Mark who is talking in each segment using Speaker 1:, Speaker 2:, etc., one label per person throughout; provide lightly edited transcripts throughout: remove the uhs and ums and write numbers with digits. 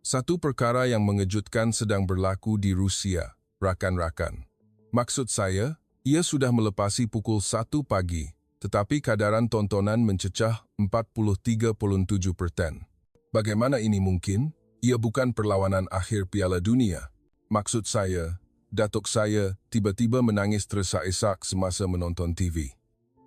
Speaker 1: Satu perkara yang mengejutkan sedang berlaku di Rusia, rakan-rakan. Maksud saya, ia sudah melepasi pukul 1 pagi, tetapi kadaran tontonan mencecah 40-37%. Bagaimana ini mungkin? Ia bukan perlawanan akhir Piala Dunia. Maksud saya, datuk saya tiba-tiba menangis tersesak semasa menonton TV.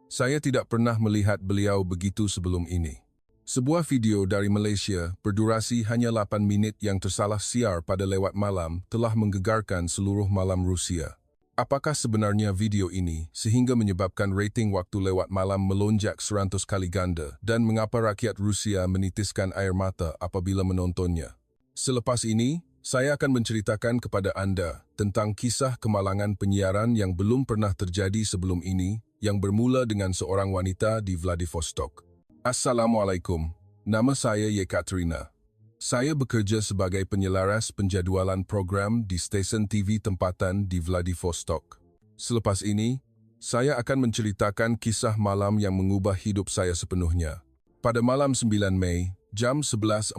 Speaker 1: Saya tidak pernah melihat beliau begitu sebelum ini. Sebuah video dari Malaysia berdurasi hanya 8 minit yang tersalah siar pada lewat malam telah menggegarkan seluruh malam Rusia. Apakah sebenarnya video ini sehingga menyebabkan rating waktu lewat malam melonjak 100 kali ganda dan mengapa rakyat Rusia menitiskan air mata apabila menontonnya? Selepas ini, saya akan menceritakan kepada anda tentang kisah kemalangan penyiaran yang belum pernah terjadi sebelum ini yang bermula dengan seorang wanita di Vladivostok. Assalamualaikum, nama saya Yekaterina. Saya bekerja sebagai penyelaras penjadualan program di stesen TV tempatan di Vladivostok. Selepas ini, saya akan menceritakan kisah malam yang mengubah hidup saya sepenuhnya. Pada malam 9 Mei, jam 11.45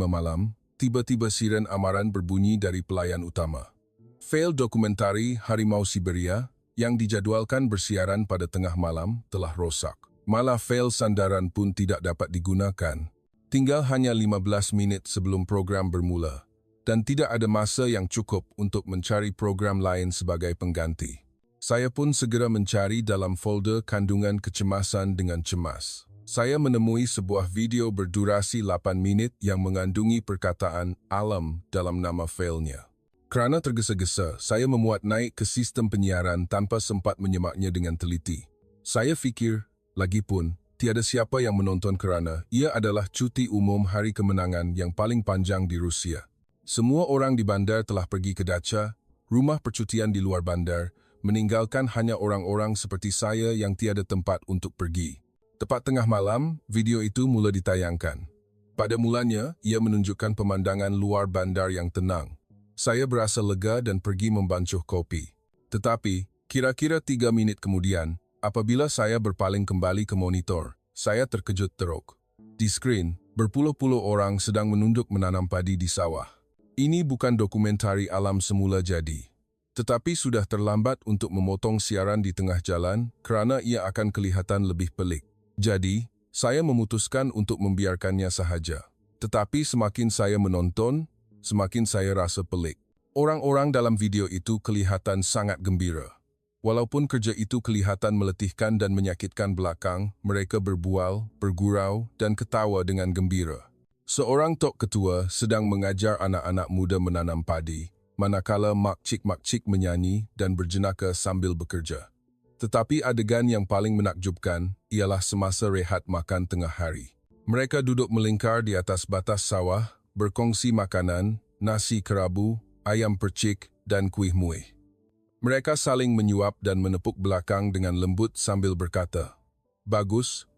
Speaker 1: malam, tiba-tiba siren amaran berbunyi dari pelayan utama. Fail dokumentari Harimau Siberia yang dijadwalkan bersiaran pada tengah malam telah rosak. Malah fail sandaran pun tidak dapat digunakan. Tinggal hanya 15 minit sebelum program bermula dan tidak ada masa yang cukup untuk mencari program lain sebagai pengganti. Saya pun segera mencari dalam folder kandungan kecemasan dengan cemas. Saya menemui sebuah video berdurasi 8 minit yang mengandungi perkataan alam dalam nama failnya. Kerana tergesa-gesa, saya memuat naik ke sistem penyiaran tanpa sempat menyemaknya dengan teliti. Saya fikir, lagipun, tiada siapa yang menonton kerana ia adalah cuti umum hari kemenangan yang paling panjang di Rusia. Semua orang di bandar telah pergi ke dacha, rumah percutian di luar bandar, meninggalkan hanya orang-orang seperti saya yang tiada tempat untuk pergi. Tepat tengah malam, video itu mula ditayangkan. Pada mulanya, ia menunjukkan pemandangan luar bandar yang tenang. Saya berasa lega dan pergi membancuh kopi. Tetapi, kira-kira 3 minit kemudian, apabila saya berpaling kembali ke monitor, saya terkejut teruk. Di skrin, berpuluh-puluh orang sedang menunduk menanam padi di sawah. Ini bukan dokumentari alam semula jadi. Tetapi sudah terlambat untuk memotong siaran di tengah jalan kerana ia akan kelihatan lebih pelik. Jadi, saya memutuskan untuk membiarkannya sahaja. Tetapi semakin saya menonton, semakin saya rasa pelik. Orang-orang dalam video itu kelihatan sangat gembira. Walaupun kerja itu kelihatan meletihkan dan menyakitkan belakang, mereka berbual, bergurau, dan ketawa dengan gembira. Seorang tok ketua sedang mengajar anak-anak muda menanam padi, manakala makcik-makcik menyanyi dan berjenaka sambil bekerja. Tetapi adegan yang paling menakjubkan ialah semasa rehat makan tengah hari. Mereka duduk melingkar di atas batas sawah, berkongsi makanan, nasi kerabu, ayam percik, dan kuih muih. Mereka saling menyuap dan menepuk belakang dengan lembut sambil berkata, "Bagus,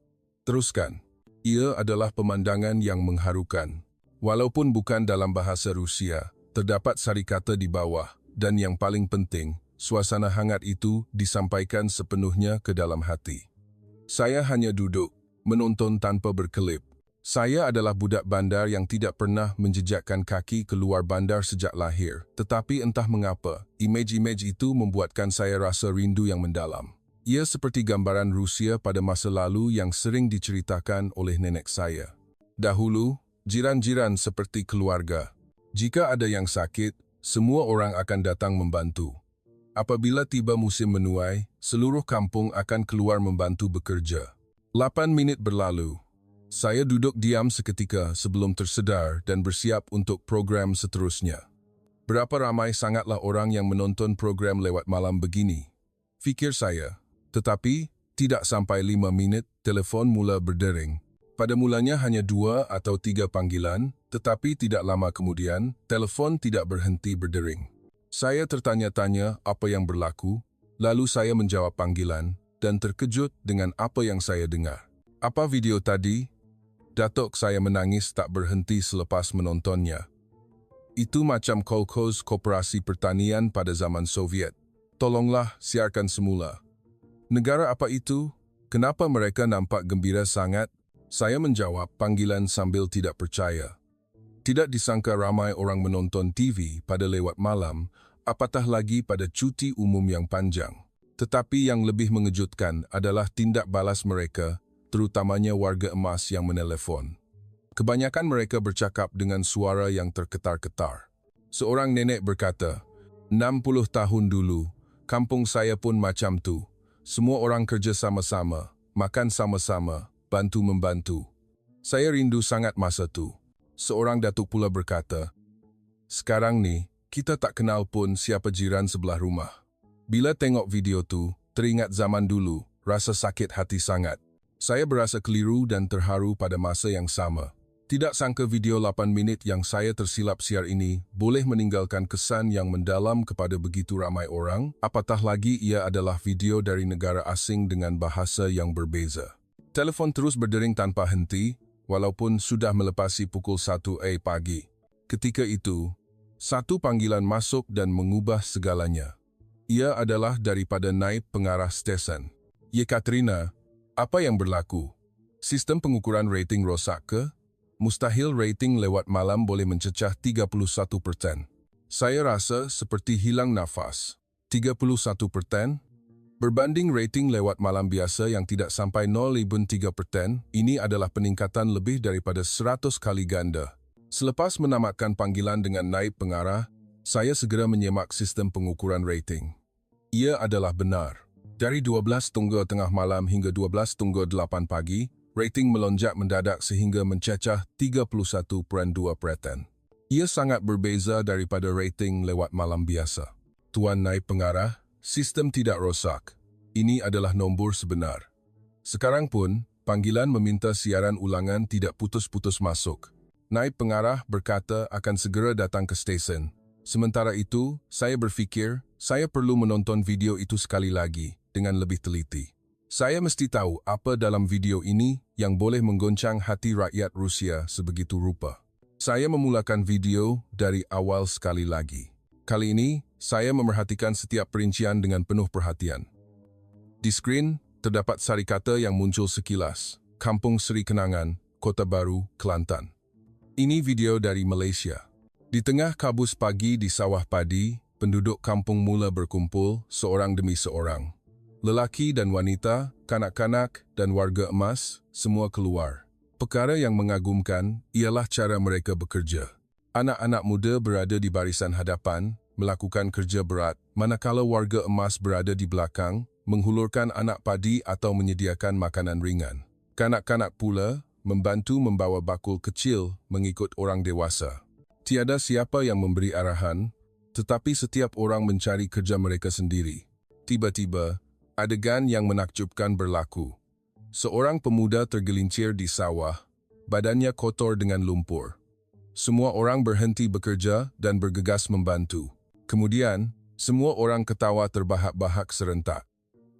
Speaker 1: teruskan." Ia adalah pemandangan yang mengharukan. Walaupun bukan dalam bahasa Rusia, terdapat sarikata di bawah, dan yang paling penting, suasana hangat itu disampaikan sepenuhnya ke dalam hati. Saya hanya duduk, menonton tanpa berkelip. Saya adalah budak bandar yang tidak pernah menjejakkan kaki keluar bandar sejak lahir. Tetapi entah mengapa, imej-imej itu membuatkan saya rasa rindu yang mendalam. Ia seperti gambaran Rusia pada masa lalu yang sering diceritakan oleh nenek saya. Dahulu, jiran-jiran seperti keluarga. Jika ada yang sakit, semua orang akan datang membantu. Apabila tiba musim menuai, seluruh kampung akan keluar membantu bekerja. 8 minit berlalu. Saya duduk diam seketika sebelum tersedar dan bersiap untuk program seterusnya. Berapa ramai sangatlah orang yang menonton program lewat malam begini, fikir saya. Tetapi, tidak sampai 5 minit, telefon mula berdering. Pada mulanya hanya 2 atau 3 panggilan, tetapi tidak lama kemudian, telefon tidak berhenti berdering. Saya tertanya-tanya apa yang berlaku, lalu saya menjawab panggilan dan terkejut dengan apa yang saya dengar. Apa video tadi? Datuk saya menangis tak berhenti selepas menontonnya. Itu macam kolkhoz koperasi pertanian pada zaman Soviet. Tolonglah, siarkan semula. Negara apa itu? Kenapa mereka nampak gembira sangat? Saya menjawab panggilan sambil tidak percaya. Tidak disangka ramai orang menonton TV pada lewat malam, apatah lagi pada cuti umum yang panjang. Tetapi yang lebih mengejutkan adalah tindak balas mereka, terutamanya warga emas yang menelefon. Kebanyakan mereka bercakap dengan suara yang terketar-ketar. Seorang nenek berkata, 60 tahun dulu, kampung saya pun macam tu. Semua orang kerja sama-sama, makan sama-sama, bantu-membantu. Saya rindu sangat masa tu. Seorang datuk pula berkata, sekarang ni, kita tak kenal pun siapa jiran sebelah rumah. Bila tengok video tu, teringat zaman dulu, rasa sakit hati sangat. Saya berasa keliru dan terharu pada masa yang sama. Tidak sangka video 8 minit yang saya tersilap siar ini boleh meninggalkan kesan yang mendalam kepada begitu ramai orang, apatah lagi ia adalah video dari negara asing dengan bahasa yang berbeza. Telefon terus berdering tanpa henti, walaupun sudah melepasi pukul 1 pagi. Ketika itu, satu panggilan masuk dan mengubah segalanya. Ia adalah daripada naib pengarah stesen. "Ye Katrina, apa yang berlaku? Sistem pengukuran rating rosak ke? Mustahil rating lewat malam boleh mencecah 31%. Saya rasa seperti hilang nafas. 31%? Berbanding rating lewat malam biasa yang tidak sampai 0.3%, ini adalah peningkatan lebih daripada 100 kali ganda. Selepas menamatkan panggilan dengan naib pengarah, saya segera menyemak sistem pengukuran rating. Ia adalah benar. Dari 12.00 tengah malam hingga 12.08 pagi, rating melonjak mendadak sehingga mencecah 31.2%. Ia sangat berbeza daripada rating lewat malam biasa. Tuan naib pengarah, sistem tidak rosak. Ini adalah nombor sebenar. Sekarang pun, panggilan meminta siaran ulangan tidak putus-putus masuk. Naib pengarah berkata akan segera datang ke stesen. Sementara itu, saya berfikir, saya perlu menonton video itu sekali lagi, dengan lebih teliti. Saya mesti tahu apa dalam video ini yang boleh menggoncang hati rakyat Rusia sebegitu rupa. Saya memulakan video dari awal sekali lagi. Kali ini, saya memerhatikan setiap perincian dengan penuh perhatian. Di skrin, terdapat sari kata yang muncul sekilas. Kampung Seri Kenangan, Kota Baru, Kelantan. Ini video dari Malaysia. Di tengah kabus pagi di sawah padi, penduduk kampung mula berkumpul, seorang demi seorang. Lelaki dan wanita, kanak-kanak dan warga emas, semua keluar. Perkara yang mengagumkan ialah cara mereka bekerja. Anak-anak muda berada di barisan hadapan, melakukan kerja berat, manakala warga emas berada di belakang, menghulurkan anak padi atau menyediakan makanan ringan. Kanak-kanak pula membantu membawa bakul kecil mengikut orang dewasa. Tiada siapa yang memberi arahan, tetapi setiap orang mencari kerja mereka sendiri. Tiba-tiba, adegan yang menakjubkan berlaku. Seorang pemuda tergelincir di sawah, badannya kotor dengan lumpur. Semua orang berhenti bekerja dan bergegas membantu. Kemudian, semua orang ketawa terbahak-bahak serentak.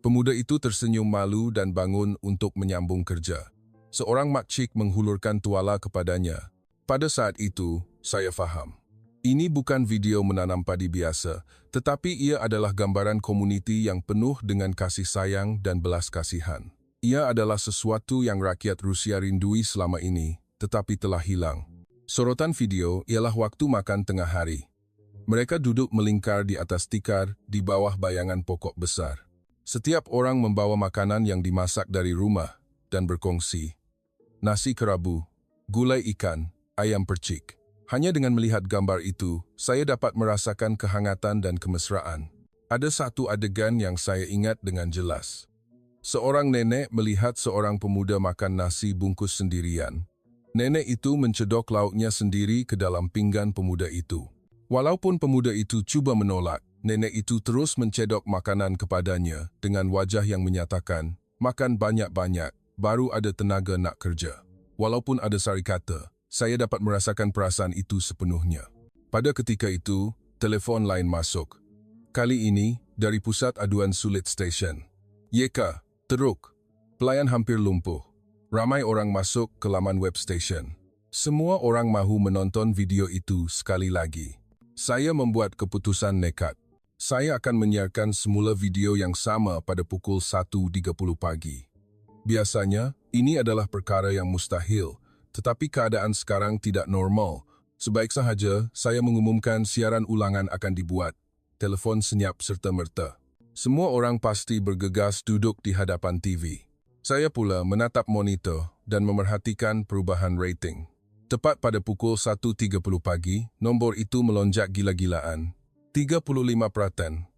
Speaker 1: Pemuda itu tersenyum malu dan bangun untuk menyambung kerja. Seorang makcik menghulurkan tuala kepadanya. Pada saat itu, saya faham. Ini bukan video menanam padi biasa, tetapi ia adalah gambaran komuniti yang penuh dengan kasih sayang dan belas kasihan. Ia adalah sesuatu yang rakyat Rusia rindui selama ini, tetapi telah hilang. Sorotan video ialah waktu makan tengah hari. Mereka duduk melingkar di atas tikar di bawah bayangan pokok besar. Setiap orang membawa makanan yang dimasak dari rumah dan berkongsi. Nasi kerabu, gulai ikan, ayam percik. Hanya dengan melihat gambar itu, saya dapat merasakan kehangatan dan kemesraan. Ada satu adegan yang saya ingat dengan jelas. Seorang nenek melihat seorang pemuda makan nasi bungkus sendirian. Nenek itu mencedok lauknya sendiri ke dalam pinggan pemuda itu. Walaupun pemuda itu cuba menolak, nenek itu terus mencedok makanan kepadanya dengan wajah yang menyatakan, "Makan banyak-banyak, baru ada tenaga nak kerja." Walaupun ada sari kata, saya dapat merasakan perasaan itu sepenuhnya. Pada ketika itu, telefon lain masuk. Kali ini, dari pusat aduan sulit stesen. "Yeka, teruk. Pelayan hampir lumpuh." Ramai orang masuk ke laman web station. Semua orang mahu menonton video itu sekali lagi. Saya membuat keputusan nekat. Saya akan menyiarkan semula video yang sama pada pukul 1.30 pagi. Biasanya, ini adalah perkara yang mustahil, tetapi keadaan sekarang tidak normal. Sebaik sahaja, saya mengumumkan siaran ulangan akan dibuat. Telefon senyap serta-merta. Semua orang pasti bergegas duduk di hadapan TV. Saya pula menatap monitor dan memerhatikan perubahan rating. Tepat pada pukul 1.30 pagi, nombor itu melonjak gila-gilaan. 35%,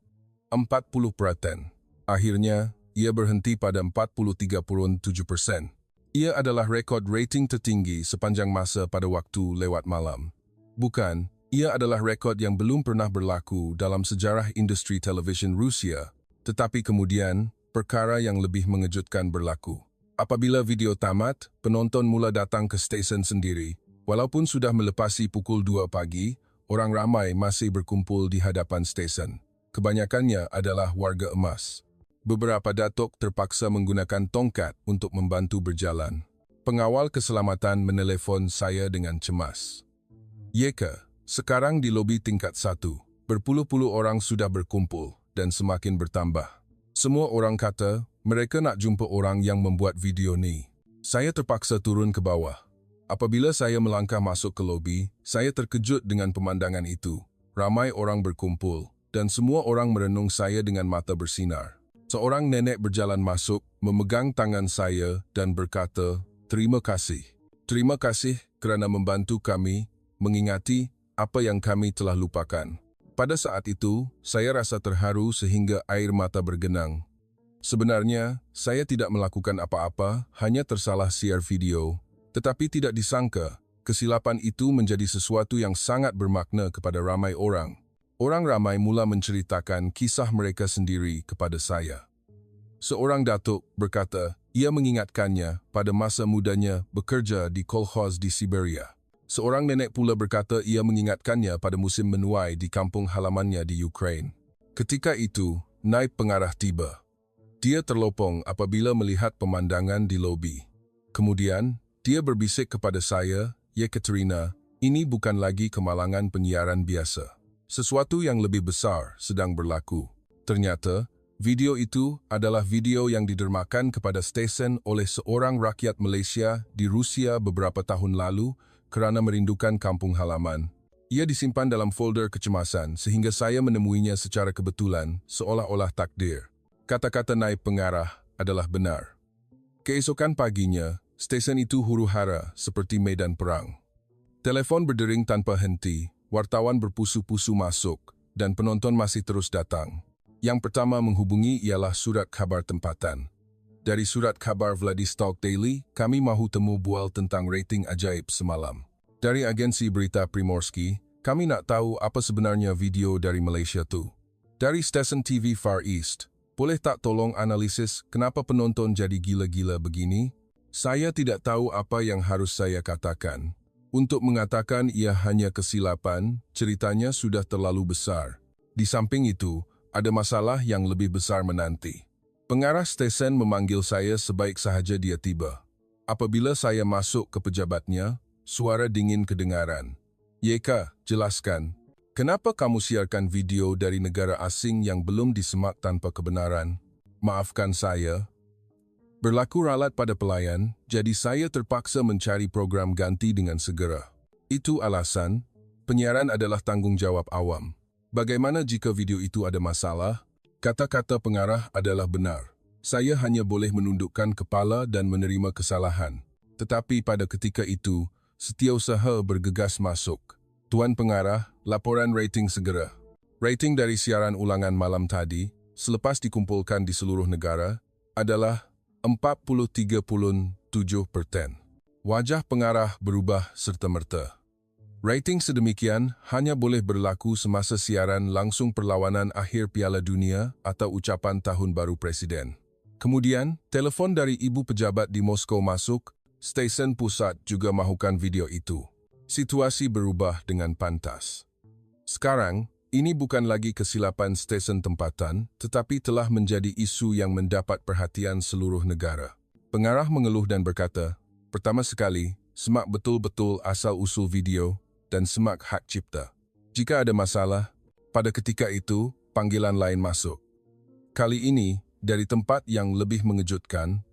Speaker 1: 40%. Akhirnya, ia berhenti pada 43.7%. Ia adalah rekod rating tertinggi sepanjang masa pada waktu lewat malam. Bukan, ia adalah rekod yang belum pernah berlaku dalam sejarah industri televisyen Rusia. Tetapi kemudian, perkara yang lebih mengejutkan berlaku. Apabila video tamat, penonton mula datang ke stesen sendiri. Walaupun sudah melepasi pukul 2 pagi, orang ramai masih berkumpul di hadapan stesen. Kebanyakannya adalah warga emas. Beberapa datuk terpaksa menggunakan tongkat untuk membantu berjalan. Pengawal keselamatan menelefon saya dengan cemas. Yeka, sekarang di lobi tingkat 1, berpuluh-puluh orang sudah berkumpul dan semakin bertambah. Semua orang kata mereka nak jumpa orang yang membuat video ni. Saya terpaksa turun ke bawah. Apabila saya melangkah masuk ke lobi, saya terkejut dengan pemandangan itu. Ramai orang berkumpul dan semua orang merenung saya dengan mata bersinar. Seorang nenek berjalan masuk, memegang tangan saya dan berkata, "Terima kasih. Terima kasih kerana membantu kami mengingati apa yang kami telah lupakan." Pada saat itu, saya rasa terharu sehingga air mata bergenang. Sebenarnya, saya tidak melakukan apa-apa, hanya tersalah siar video. Tetapi tidak disangka, kesilapan itu menjadi sesuatu yang sangat bermakna kepada ramai orang. Orang ramai mula menceritakan kisah mereka sendiri kepada saya. Seorang datuk berkata, ia mengingatkannya pada masa mudanya bekerja di kolkhoz di Siberia. Seorang nenek pula berkata ia mengingatkannya pada musim menuai di kampung halamannya di Ukraine. Ketika itu, naib pengarah tiba. Dia terlopong apabila melihat pemandangan di lobi. Kemudian, dia berbisik kepada saya, "Yekaterina, ini bukan lagi kemalangan penyiaran biasa. Sesuatu yang lebih besar sedang berlaku." Ternyata, video itu adalah video yang didermakan kepada stesen oleh seorang rakyat Malaysia di Rusia beberapa tahun lalu kerana merindukan kampung halaman. Ia disimpan dalam folder kecemasan sehingga saya menemuinya secara kebetulan, seolah-olah takdir. Kata-kata naib pengarah adalah benar. Keesokan paginya, stesen itu huru-hara seperti medan perang. Telefon berdering tanpa henti. Wartawan berpusu-pusu masuk dan penonton masih terus datang. Yang pertama menghubungi ialah surat khabar tempatan. Dari surat khabar Vladistok Daily, kami mahu temu bual tentang rating ajaib semalam. Dari agensi berita Primorsky, kami nak tahu apa sebenarnya video dari Malaysia tu. Dari stesen TV Far East, boleh tak tolong analisis kenapa penonton jadi gila-gila begini? Saya tidak tahu apa yang harus saya katakan. Untuk mengatakan ia hanya kesilapan, ceritanya sudah terlalu besar. Di samping itu, ada masalah yang lebih besar menanti. Pengarah stesen memanggil saya sebaik sahaja dia tiba. Apabila saya masuk ke pejabatnya, suara dingin kedengaran. "Yeka, jelaskan, kenapa kamu siarkan video dari negara asing yang belum disemak tanpa kebenaran?" "Maafkan saya. Berlaku ralat pada pelayan, jadi saya terpaksa mencari program ganti dengan segera. Itu alasan, penyiaran adalah tanggungjawab awam. Bagaimana jika video itu ada masalah?" Kata-kata pengarah adalah benar. Saya hanya boleh menundukkan kepala dan menerima kesalahan. Tetapi pada ketika itu, setiausaha bergegas masuk. "Tuan pengarah, laporan rating segera." Rating dari siaran ulangan malam tadi, selepas dikumpulkan di seluruh negara, adalah 43.7%. Wajah pengarah berubah serta-merta. Rating sedemikian hanya boleh berlaku semasa siaran langsung perlawanan akhir Piala Dunia atau ucapan Tahun Baru Presiden. Kemudian, telefon dari ibu pejabat di Moskow masuk, stesen pusat juga mahukan video itu. Situasi berubah dengan pantas. Sekarang, ini bukan lagi kesilapan stesen tempatan, tetapi telah menjadi isu yang mendapat perhatian seluruh negara. Pengarah mengeluh dan berkata, pertama sekali, semak betul-betul asal-usul video dan semak hak cipta. Jika ada masalah, pada ketika itu, panggilan lain masuk. Kali ini, dari tempat yang lebih mengejutkan,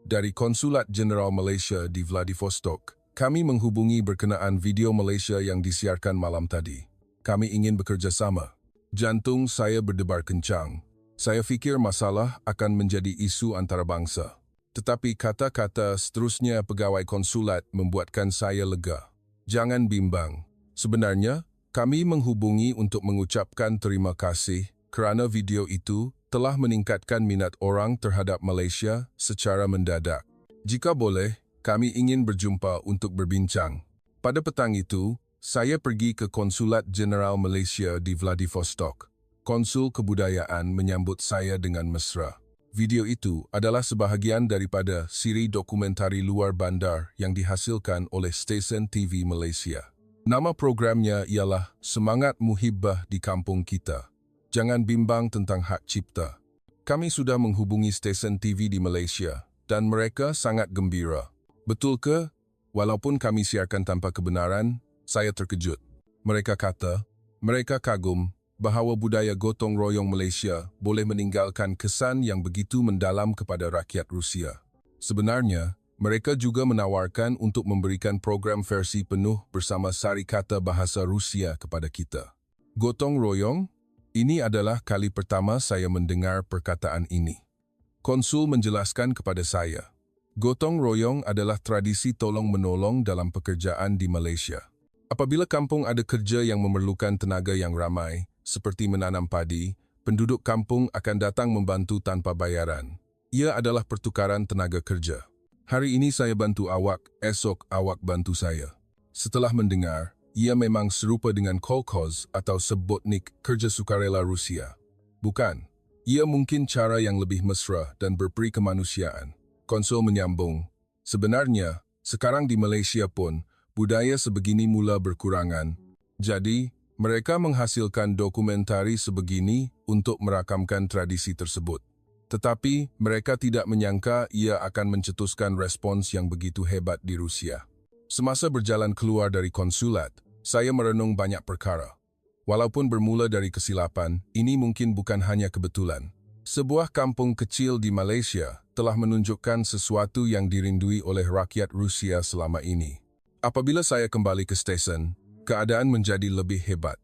Speaker 1: dari Konsulat Jeneral Malaysia di Vladivostok, Kami menghubungi berkenaan video Malaysia yang disiarkan malam tadi. Kami ingin bekerjasama. Jantung saya berdebar kencang. Saya fikir masalah akan menjadi isu antarabangsa. Tetapi kata-kata seterusnya pegawai konsulat membuatkan saya lega. Jangan bimbang. Sebenarnya, kami menghubungi untuk mengucapkan terima kasih kerana video itu telah meningkatkan minat orang terhadap Malaysia secara mendadak. Jika boleh, kami ingin berjumpa untuk berbincang. Pada petang itu, saya pergi ke Konsulat Jeneral Malaysia di Vladivostok. Konsul Kebudayaan menyambut saya dengan mesra. Video itu adalah sebahagian daripada siri dokumentari luar bandar yang dihasilkan oleh stesen TV Malaysia. Nama programnya ialah Semangat Muhibbah di Kampung Kita. Jangan bimbang tentang hak cipta. Kami sudah menghubungi stesen TV di Malaysia dan mereka sangat gembira. Betul ke? Walaupun kami siarkan tanpa kebenaran, saya terkejut. Mereka kata, mereka kagum bahawa budaya gotong royong Malaysia boleh meninggalkan kesan yang begitu mendalam kepada rakyat Rusia. Sebenarnya, mereka juga menawarkan untuk memberikan program versi penuh bersama sari kata bahasa Rusia kepada kita. Gotong royong? Ini adalah kali pertama saya mendengar perkataan ini. Konsul menjelaskan kepada saya, gotong royong adalah tradisi tolong-menolong dalam pekerjaan di Malaysia. Apabila kampung ada kerja yang memerlukan tenaga yang ramai, seperti menanam padi, penduduk kampung akan datang membantu tanpa bayaran. Ia adalah pertukaran tenaga kerja. Hari ini saya bantu awak, esok awak bantu saya. Setelah mendengar, ia memang serupa dengan kolkhoz atau sebotnik kerja sukarela Rusia. Bukan, ia mungkin cara yang lebih mesra dan berperi kemanusiaan. Konsul menyambung, sebenarnya, sekarang di Malaysia pun, budaya sebegini mula berkurangan. Jadi, mereka menghasilkan dokumentari sebegini untuk merakamkan tradisi tersebut. Tetapi, mereka tidak menyangka ia akan mencetuskan respons yang begitu hebat di Rusia. Semasa berjalan keluar dari konsulat, saya merenung banyak perkara. Walaupun bermula dari kesilapan, ini mungkin bukan hanya kebetulan. Sebuah kampung kecil di Malaysia telah menunjukkan sesuatu yang dirindui oleh rakyat Rusia selama ini. Apabila saya kembali ke stesen, keadaan menjadi lebih hebat.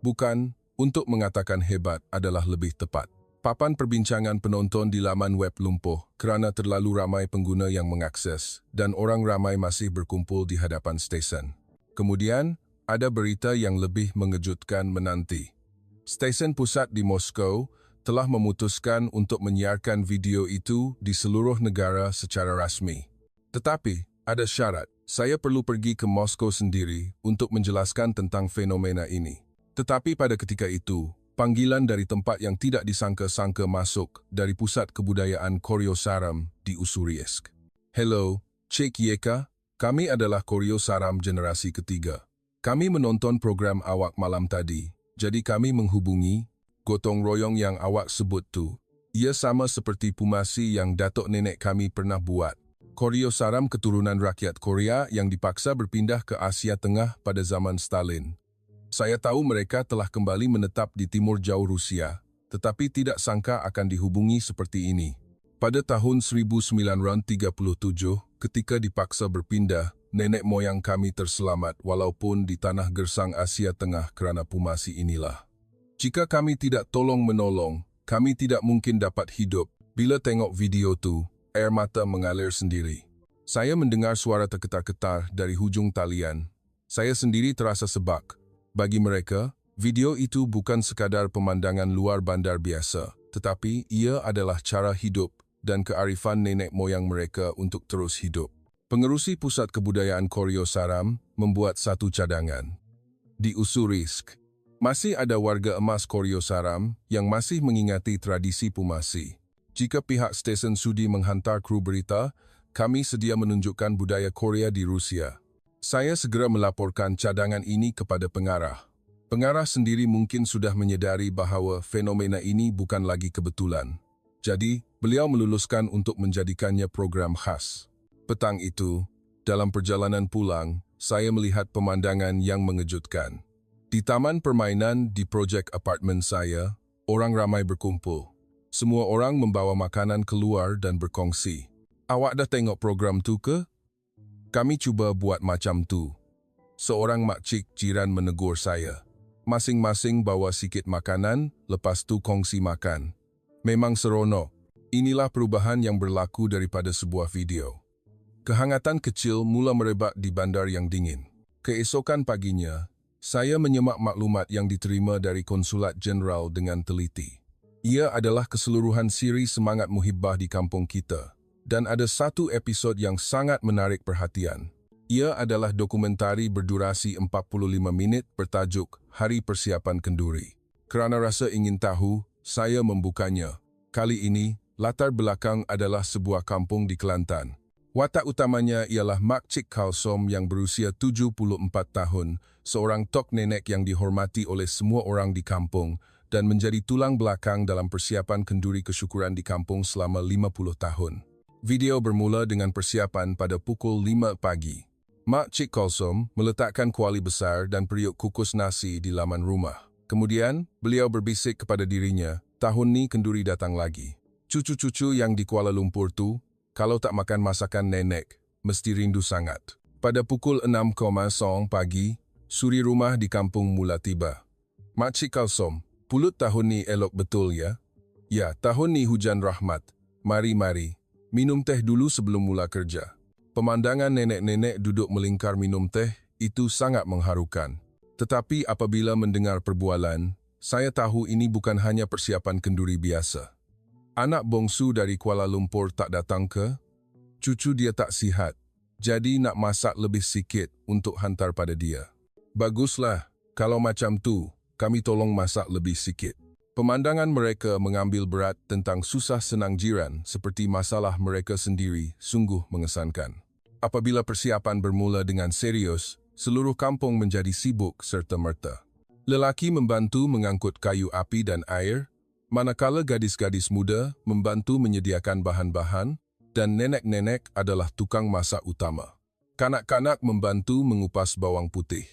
Speaker 1: Bukan, untuk mengatakan hebat adalah lebih tepat. Papan perbincangan penonton di laman web lumpuh kerana terlalu ramai pengguna yang mengakses dan orang ramai masih berkumpul di hadapan stesen. Kemudian, ada berita yang lebih mengejutkan menanti. Stesen pusat di Moskow telah memutuskan untuk menyiarkan video itu di seluruh negara secara rasmi. Tetapi, ada syarat. Saya perlu pergi ke Moskow sendiri untuk menjelaskan tentang fenomena ini. Tetapi pada ketika itu, panggilan dari tempat yang tidak disangka-sangka masuk dari Pusat Kebudayaan Koryo Saram di Ussurisk. Hello, Cik Yeka. Kami adalah Koryo Saram generasi ketiga. Kami menonton program awak malam tadi, jadi kami menghubungi. Gotong royong yang awak sebut tu, ia sama seperti pumasi yang datuk nenek kami pernah buat. Koryo Saram keturunan rakyat Korea yang dipaksa berpindah ke Asia Tengah pada zaman Stalin. Saya tahu mereka telah kembali menetap di timur jauh Rusia, tetapi tidak sangka akan dihubungi seperti ini. Pada tahun 1937, ketika dipaksa berpindah, nenek moyang kami terselamat walaupun di tanah gersang Asia Tengah kerana pumasi inilah. Jika kami tidak tolong-menolong, kami tidak mungkin dapat hidup. Bila tengok video tu, air mata mengalir sendiri. Saya mendengar suara terketar-ketar dari hujung talian. Saya sendiri terasa sebak. Bagi mereka, video itu bukan sekadar pemandangan luar bandar biasa, tetapi ia adalah cara hidup dan kearifan nenek moyang mereka untuk terus hidup. Pengerusi Pusat Kebudayaan Koryo Saram membuat satu cadangan. Di Ussurisk, masih ada warga emas Koryo Saram yang masih mengingati tradisi pumasi. Jika pihak stesen sudi menghantar kru berita, kami sedia menunjukkan budaya Korea di Rusia. Saya segera melaporkan cadangan ini kepada pengarah. Pengarah sendiri mungkin sudah menyedari bahawa fenomena ini bukan lagi kebetulan. Jadi, beliau meluluskan untuk menjadikannya program khas. Petang itu, dalam perjalanan pulang, saya melihat pemandangan yang mengejutkan. Di taman permainan di projek apartemen saya, orang ramai berkumpul. Semua orang membawa makanan keluar dan berkongsi. Awak dah tengok program tu ke? Kami cuba buat macam tu. Seorang makcik jiran menegur saya. Masing-masing bawa sikit makanan, lepas tu kongsi makan. Memang seronok. Inilah perubahan yang berlaku daripada sebuah video. Kehangatan kecil mula merebak di bandar yang dingin. Keesokan paginya, saya menyemak maklumat yang diterima dari Konsulat Jenderal dengan teliti. Ia adalah keseluruhan siri semangat muhibbah di kampung kita. Dan ada satu episod yang sangat menarik perhatian. Ia adalah dokumentari berdurasi 45 minit bertajuk Hari Persiapan Kenduri. Kerana rasa ingin tahu, saya membukanya. Kali ini, latar belakang adalah sebuah kampung di Kelantan. Watak utamanya ialah Mak Cik Kalsom yang berusia 74 tahun, seorang tok nenek yang dihormati oleh semua orang di kampung dan menjadi tulang belakang dalam persiapan kenduri kesyukuran di kampung selama 50 tahun. Video bermula dengan persiapan pada pukul 5 pagi. Mak Cik Kalsom meletakkan kuali besar dan periuk kukus nasi di laman rumah. Kemudian, beliau berbisik kepada dirinya, tahun ni kenduri datang lagi. Cucu-cucu yang di Kuala Lumpur tu, kalau tak makan masakan nenek, mesti rindu sangat. Pada pukul 6.00 pagi, suri rumah di kampung mula tiba. Mak Cik Kalsom, pulut tahun ni elok betul ya? Ya, tahun ni hujan rahmat. Mari-mari, minum teh dulu sebelum mula kerja. Pemandangan nenek-nenek duduk melingkar minum teh itu sangat mengharukan. Tetapi apabila mendengar perbualan, saya tahu ini bukan hanya persiapan kenduri biasa. Anak bongsu dari Kuala Lumpur tak datang ke? Cucu dia tak sihat, jadi nak masak lebih sikit untuk hantar pada dia. Baguslah, kalau macam tu, kami tolong masak lebih sikit. Pemandangan mereka mengambil berat tentang susah senang jiran seperti masalah mereka sendiri sungguh mengesankan. Apabila persiapan bermula dengan serius, seluruh kampung menjadi sibuk serta merta. Lelaki membantu mengangkut kayu api dan air, manakala gadis-gadis muda membantu menyediakan bahan-bahan dan nenek-nenek adalah tukang masak utama. Kanak-kanak membantu mengupas bawang putih.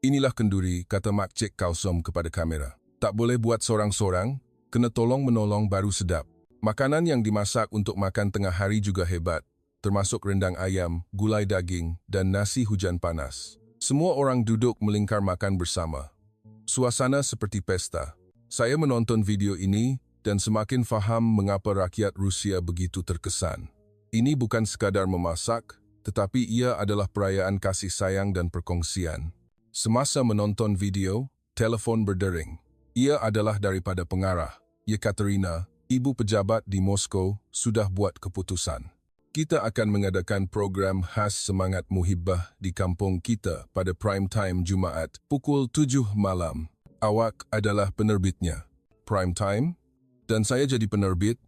Speaker 1: Inilah kenduri, kata Mak Cik Kalsom kepada kamera. Tak boleh buat sorang-sorang, kena tolong-menolong baru sedap. Makanan yang dimasak untuk makan tengah hari juga hebat, termasuk rendang ayam, gulai daging, dan nasi hujan panas. Semua orang duduk melingkar makan bersama. Suasana seperti pesta. Saya menonton video ini dan semakin faham mengapa rakyat Rusia begitu terkesan. Ini bukan sekadar memasak, tetapi ia adalah perayaan kasih sayang dan perkongsian. Semasa menonton video, telefon berdering. Ia adalah daripada pengarah, Yekaterina, ibu pejabat di Moskow, sudah buat keputusan. Kita akan mengadakan program khas semangat muhibbah di kampung kita pada prime time Jumaat, pukul 7 malam. Awak adalah penerbitnya. Prime time? Dan saya jadi penerbit?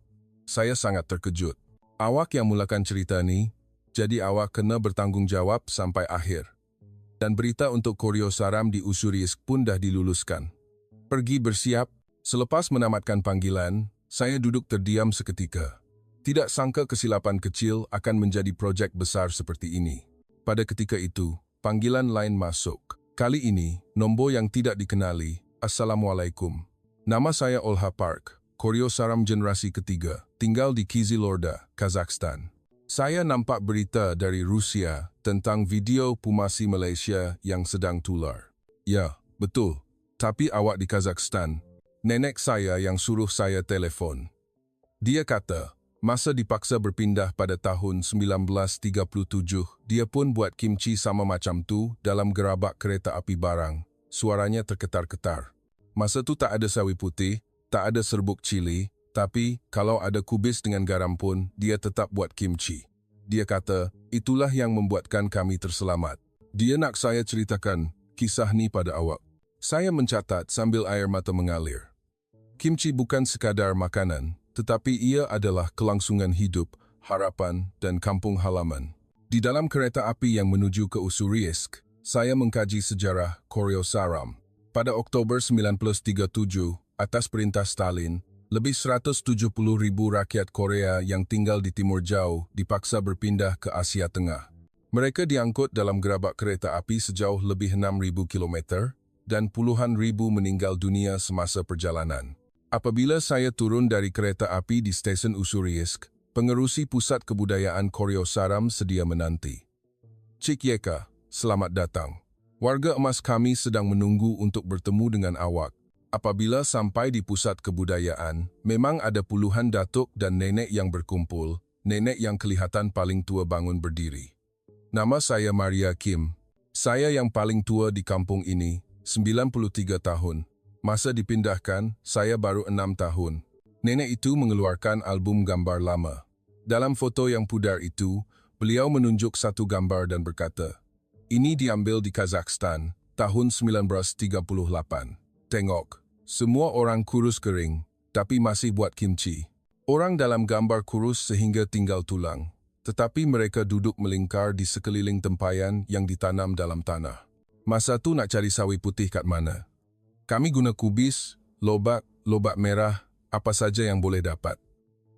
Speaker 1: Saya sangat terkejut. Awak yang mulakan cerita ni, jadi awak kena bertanggungjawab sampai akhir. Dan berita untuk Koryo Saram di Ussurisk pun dah diluluskan. Pergi bersiap. Selepas menamatkan panggilan, saya duduk terdiam seketika. Tidak sangka kesilapan kecil akan menjadi projek besar seperti ini. Pada ketika itu, panggilan lain masuk. Kali ini, nombor yang tidak dikenali. Assalamualaikum. Nama saya Olha Park, Koryo Saram generasi ketiga, tinggal di Kizilorda, Kazakhstan. Saya nampak berita dari Rusia tentang video Pumasi Malaysia yang sedang tular. Ya, betul. Tapi awak di Kazakhstan. Nenek saya yang suruh saya telefon. Dia kata, masa dipaksa berpindah pada tahun 1937, dia pun buat kimchi sama macam tu dalam gerabak kereta api barang. Suaranya terketar-ketar. Masa tu tak ada sawi putih, tak ada serbuk cili, tapi kalau ada kubis dengan garam pun, dia tetap buat kimchi. Dia kata, itulah yang membuatkan kami terselamat. Dia nak saya ceritakan kisah ni pada awak. Saya mencatat sambil air mata mengalir. Kimchi bukan sekadar makanan, tetapi ia adalah kelangsungan hidup, harapan, dan kampung halaman. Di dalam kereta api yang menuju ke Ussurisk, saya mengkaji sejarah Koryo Saram. Pada Oktober 1937, atas perintah Stalin, lebih 170,000 rakyat Korea yang tinggal di Timur Jauh dipaksa berpindah ke Asia Tengah. Mereka diangkut dalam gerabak kereta api sejauh lebih 6,000 kilometer dan puluhan ribu meninggal dunia semasa perjalanan. Apabila saya turun dari kereta api di stesen Ussurisk, pengerusi pusat kebudayaan Koryo Saram sedia menanti. Cik Yeka, selamat datang. Warga emas kami sedang menunggu untuk bertemu dengan awak. Apabila sampai di pusat kebudayaan, memang ada puluhan datuk dan nenek yang berkumpul, nenek yang kelihatan paling tua bangun berdiri. Nama saya Maria Kim. Saya yang paling tua di kampung ini, 93 tahun. Masa dipindahkan, saya baru 6 tahun. Nenek itu mengeluarkan album gambar lama. Dalam foto yang pudar itu, beliau menunjuk satu gambar dan berkata, "Ini diambil di Kazakhstan, tahun 1938. Tengok, semua orang kurus kering, tapi masih buat kimchi. Orang dalam gambar kurus sehingga tinggal tulang, tetapi mereka duduk melingkar di sekeliling tempayan yang ditanam dalam tanah. Masa tu nak cari sawi putih kat mana? Kami guna kubis, lobak merah, apa saja yang boleh dapat.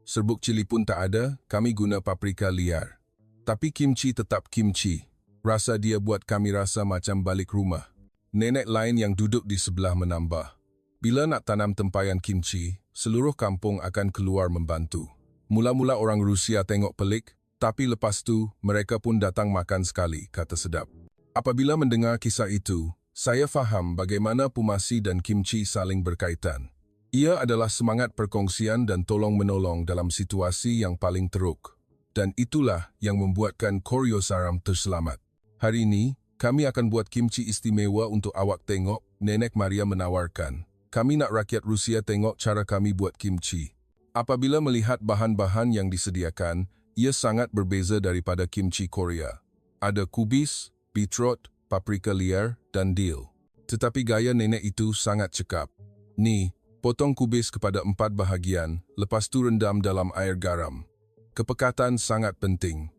Speaker 1: Serbuk cili pun tak ada, kami guna paprika liar. Tapi kimchi tetap kimchi. Rasa dia buat kami rasa macam balik rumah." Nenek lain yang duduk di sebelah menambah, "Bila nak tanam tempayan kimchi, seluruh kampung akan keluar membantu. Mula-mula orang Rusia tengok pelik, tapi lepas tu mereka pun datang makan sekali," kata sedap. Apabila mendengar kisah itu, saya faham bagaimana Pumasi dan kimchi saling berkaitan. Ia adalah semangat perkongsian dan tolong-menolong dalam situasi yang paling teruk. Dan itulah yang membuatkan Koryo Saram terselamat. "Hari ini, kami akan buat kimchi istimewa untuk awak tengok," Nenek Maria menawarkan. "Kami nak rakyat Rusia tengok cara kami buat kimchi." Apabila melihat bahan-bahan yang disediakan, ia sangat berbeza daripada kimchi Korea. Ada kubis, beetroot, paprika liar, dan dill. Tetapi gaya nenek itu sangat cekap. "Ni, potong kubis kepada 4 bahagian, lepas tu rendam dalam air garam." Kepekatan sangat penting.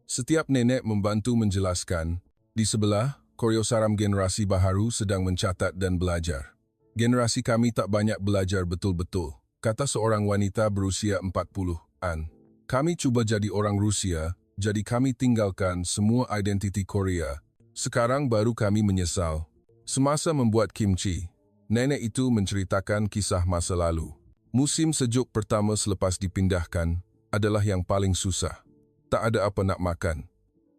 Speaker 1: Setiap nenek membantu menjelaskan. Di sebelah, Koryo Saram generasi baharu sedang mencatat dan belajar. "Generasi kami tak banyak belajar betul-betul," kata seorang wanita berusia 40-an. "Kami cuba jadi orang Rusia, jadi kami tinggalkan semua identiti Korea. Sekarang baru kami menyesal." Semasa membuat kimchi, nenek itu menceritakan kisah masa lalu. Musim sejuk pertama selepas dipindahkan adalah yang paling susah. Tak ada apa nak makan.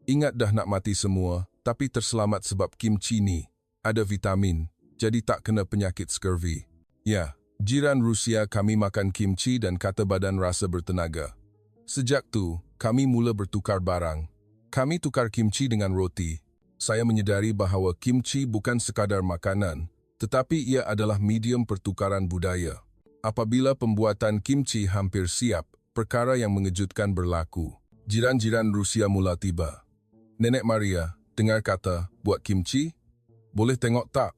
Speaker 1: Ingat dah nak mati semua, tapi terselamat sebab kimchi ni ada vitamin, jadi tak kena penyakit scurvy. Ya, jiran Rusia kami makan kimchi dan kata badan rasa bertenaga. Sejak tu, kami mula bertukar barang. Kami tukar kimchi dengan roti. Saya menyedari bahawa kimchi bukan sekadar makanan, tetapi ia adalah medium pertukaran budaya. Apabila pembuatan kimchi hampir siap, perkara yang mengejutkan berlaku. Jiran-jiran Rusia mula tiba. "Nenek Maria, dengar kata, buat kimchi? Boleh tengok tak?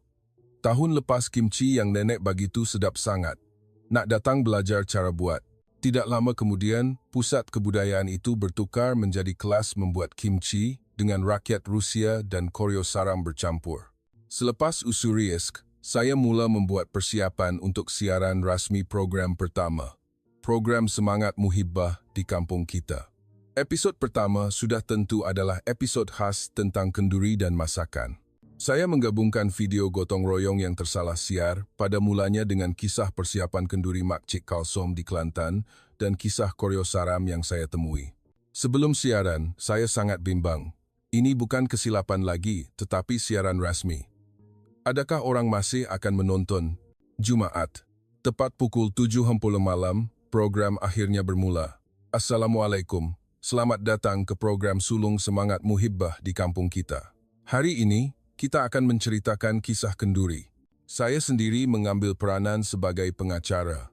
Speaker 1: Tahun lepas kimchi yang nenek bagi tu sedap sangat. Nak datang belajar cara buat." Tidak lama kemudian, pusat kebudayaan itu bertukar menjadi kelas membuat kimchi dengan rakyat Rusia dan Koryo Saram bercampur. Selepas Ussuriyisk, saya mula membuat persiapan untuk siaran rasmi program pertama. Program Semangat Muhibbah di kampung kita. Episod pertama sudah tentu adalah episod khas tentang kenduri dan masakan. Saya menggabungkan video gotong royong yang tersalah siar pada mulanya dengan kisah persiapan kenduri Mak Cik Kalsom di Kelantan dan kisah Koryo Saram yang saya temui. Sebelum siaran, saya sangat bimbang. Ini bukan kesilapan lagi, tetapi siaran rasmi. Adakah orang masih akan menonton? Jumaat, tepat pukul 7.30 malam, program akhirnya bermula. Assalamualaikum. Selamat datang ke program Sulung Semangat Muhibbah di kampung kita. Hari ini, kita akan menceritakan kisah kenduri. Saya sendiri mengambil peranan sebagai pengacara.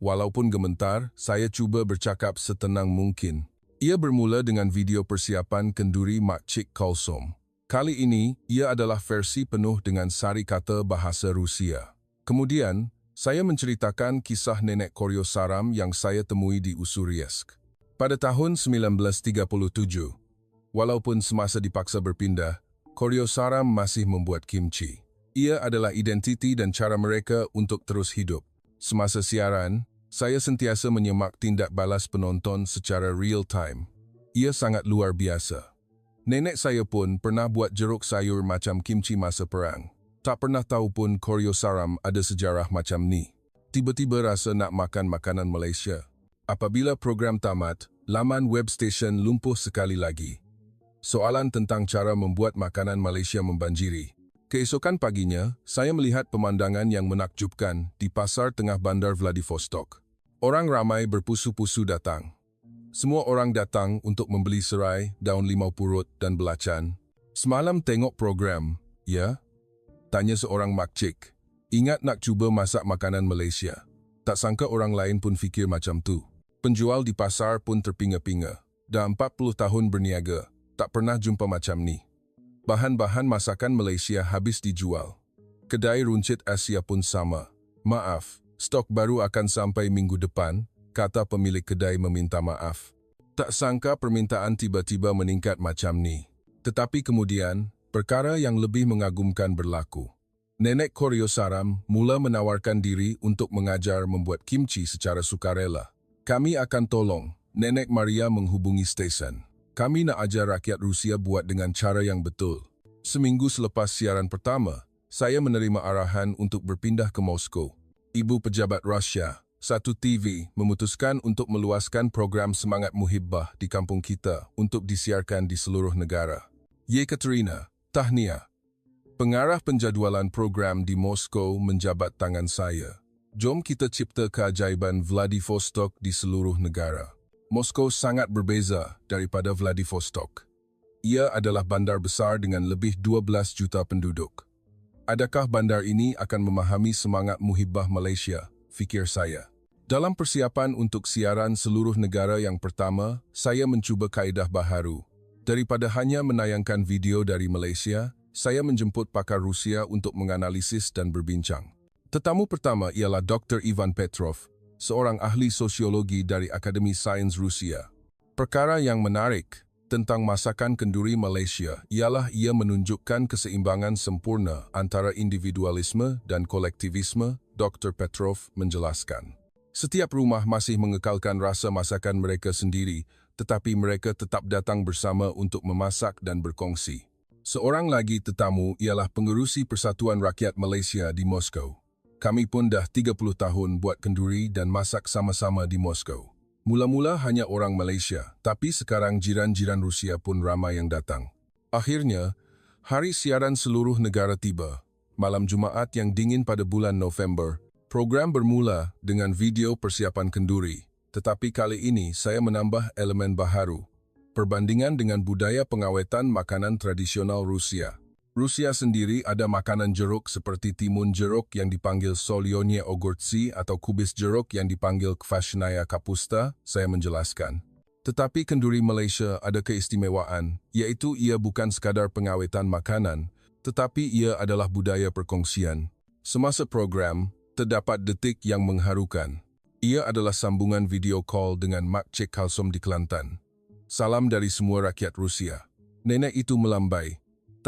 Speaker 1: Walaupun gemetar, saya cuba bercakap setenang mungkin. Ia bermula dengan video persiapan kenduri Mak Cik Kalsom. Kali ini, ia adalah versi penuh dengan sari kata bahasa Rusia. Kemudian, saya menceritakan kisah nenek Koryo Saram yang saya temui di Ussuriyisk. Pada tahun 1937, walaupun semasa dipaksa berpindah, Koryo Saram masih membuat kimchi. Ia adalah identiti dan cara mereka untuk terus hidup. Semasa siaran, saya sentiasa menyemak tindak balas penonton secara real time. Ia sangat luar biasa. Nenek saya pun pernah buat jeruk sayur macam kimchi masa perang. Tak pernah tahu pun Koryo Saram ada sejarah macam ni. Tiba-tiba rasa nak makan makanan Malaysia. Apabila program tamat, laman web stesen lumpuh sekali lagi. Soalan tentang cara membuat makanan Malaysia membanjiri. Keesokan paginya, saya melihat pemandangan yang menakjubkan di pasar tengah bandar Vladivostok. Orang ramai berpusu-pusu datang. Semua orang datang untuk membeli serai, daun limau purut dan belacan. Semalam tengok program, ya? Tanya seorang makcik. Ingat nak cuba masak makanan Malaysia. Tak sangka orang lain pun fikir macam tu. Penjual di pasar pun terpinga-pinga. Dah 40 tahun berniaga, tak pernah jumpa macam ni. Bahan-bahan masakan Malaysia habis dijual. Kedai runcit Asia pun sama. Maaf, stok baru akan sampai minggu depan, kata pemilik kedai meminta maaf. Tak sangka permintaan tiba-tiba meningkat macam ni. Tetapi kemudian, perkara yang lebih mengagumkan berlaku. Nenek Koryo Saram mula menawarkan diri untuk mengajar membuat kimchi secara sukarela. Kami akan tolong, Nenek Maria menghubungi stesen. Kami nak ajar rakyat Rusia buat dengan cara yang betul. Seminggu selepas siaran pertama, saya menerima arahan untuk berpindah ke Moskow. Ibu pejabat Rusia, Satu TV, memutuskan untuk meluaskan program Semangat Muhibbah di kampung kita untuk disiarkan di seluruh negara. Yekaterina, tahniah. Pengarah penjadualan program di Moskow menjabat tangan saya. Jom kita cipta keajaiban Vladivostok di seluruh negara. Moskow sangat berbeza daripada Vladivostok. Ia adalah bandar besar dengan lebih 12 juta penduduk. Adakah bandar ini akan memahami semangat muhibbah Malaysia, fikir saya. Dalam persiapan untuk siaran seluruh negara yang pertama, saya mencuba kaedah baharu. Daripada hanya menayangkan video dari Malaysia, saya menjemput pakar Rusia untuk menganalisis dan berbincang. Tetamu pertama ialah Dr. Ivan Petrov, seorang ahli sosiologi dari Akademi Sains Rusia. Perkara yang menarik tentang masakan kenduri Malaysia ialah ia menunjukkan keseimbangan sempurna antara individualisme dan kolektivisme, Dr. Petrov menjelaskan. Setiap rumah masih mengekalkan rasa masakan mereka sendiri, tetapi mereka tetap datang bersama untuk memasak dan berkongsi. Seorang lagi tetamu ialah pengerusi Persatuan Rakyat Malaysia di Moskow. Kami pun dah 30 tahun buat kenduri dan masak sama-sama di Moskow. Mula-mula hanya orang Malaysia, tapi sekarang jiran-jiran Rusia pun ramai yang datang. Akhirnya, hari siaran seluruh negara tiba. Malam Jumaat yang dingin pada bulan November, program bermula dengan video persiapan kenduri. Tetapi kali ini saya menambah elemen baharu. Perbandingan dengan budaya pengawetan makanan tradisional Rusia. Rusia sendiri ada makanan jeruk seperti timun jeruk yang dipanggil solyonye ogortsi atau kubis jeruk yang dipanggil kvashnaya kapusta, saya menjelaskan. Tetapi kenduri Malaysia ada keistimewaan, iaitu ia bukan sekadar pengawetan makanan, tetapi ia adalah budaya perkongsian. Semasa program, terdapat detik yang mengharukan. Ia adalah sambungan video call dengan Mak Cik Kalsom di Kelantan. Salam dari semua rakyat Rusia. Nenek itu melambai.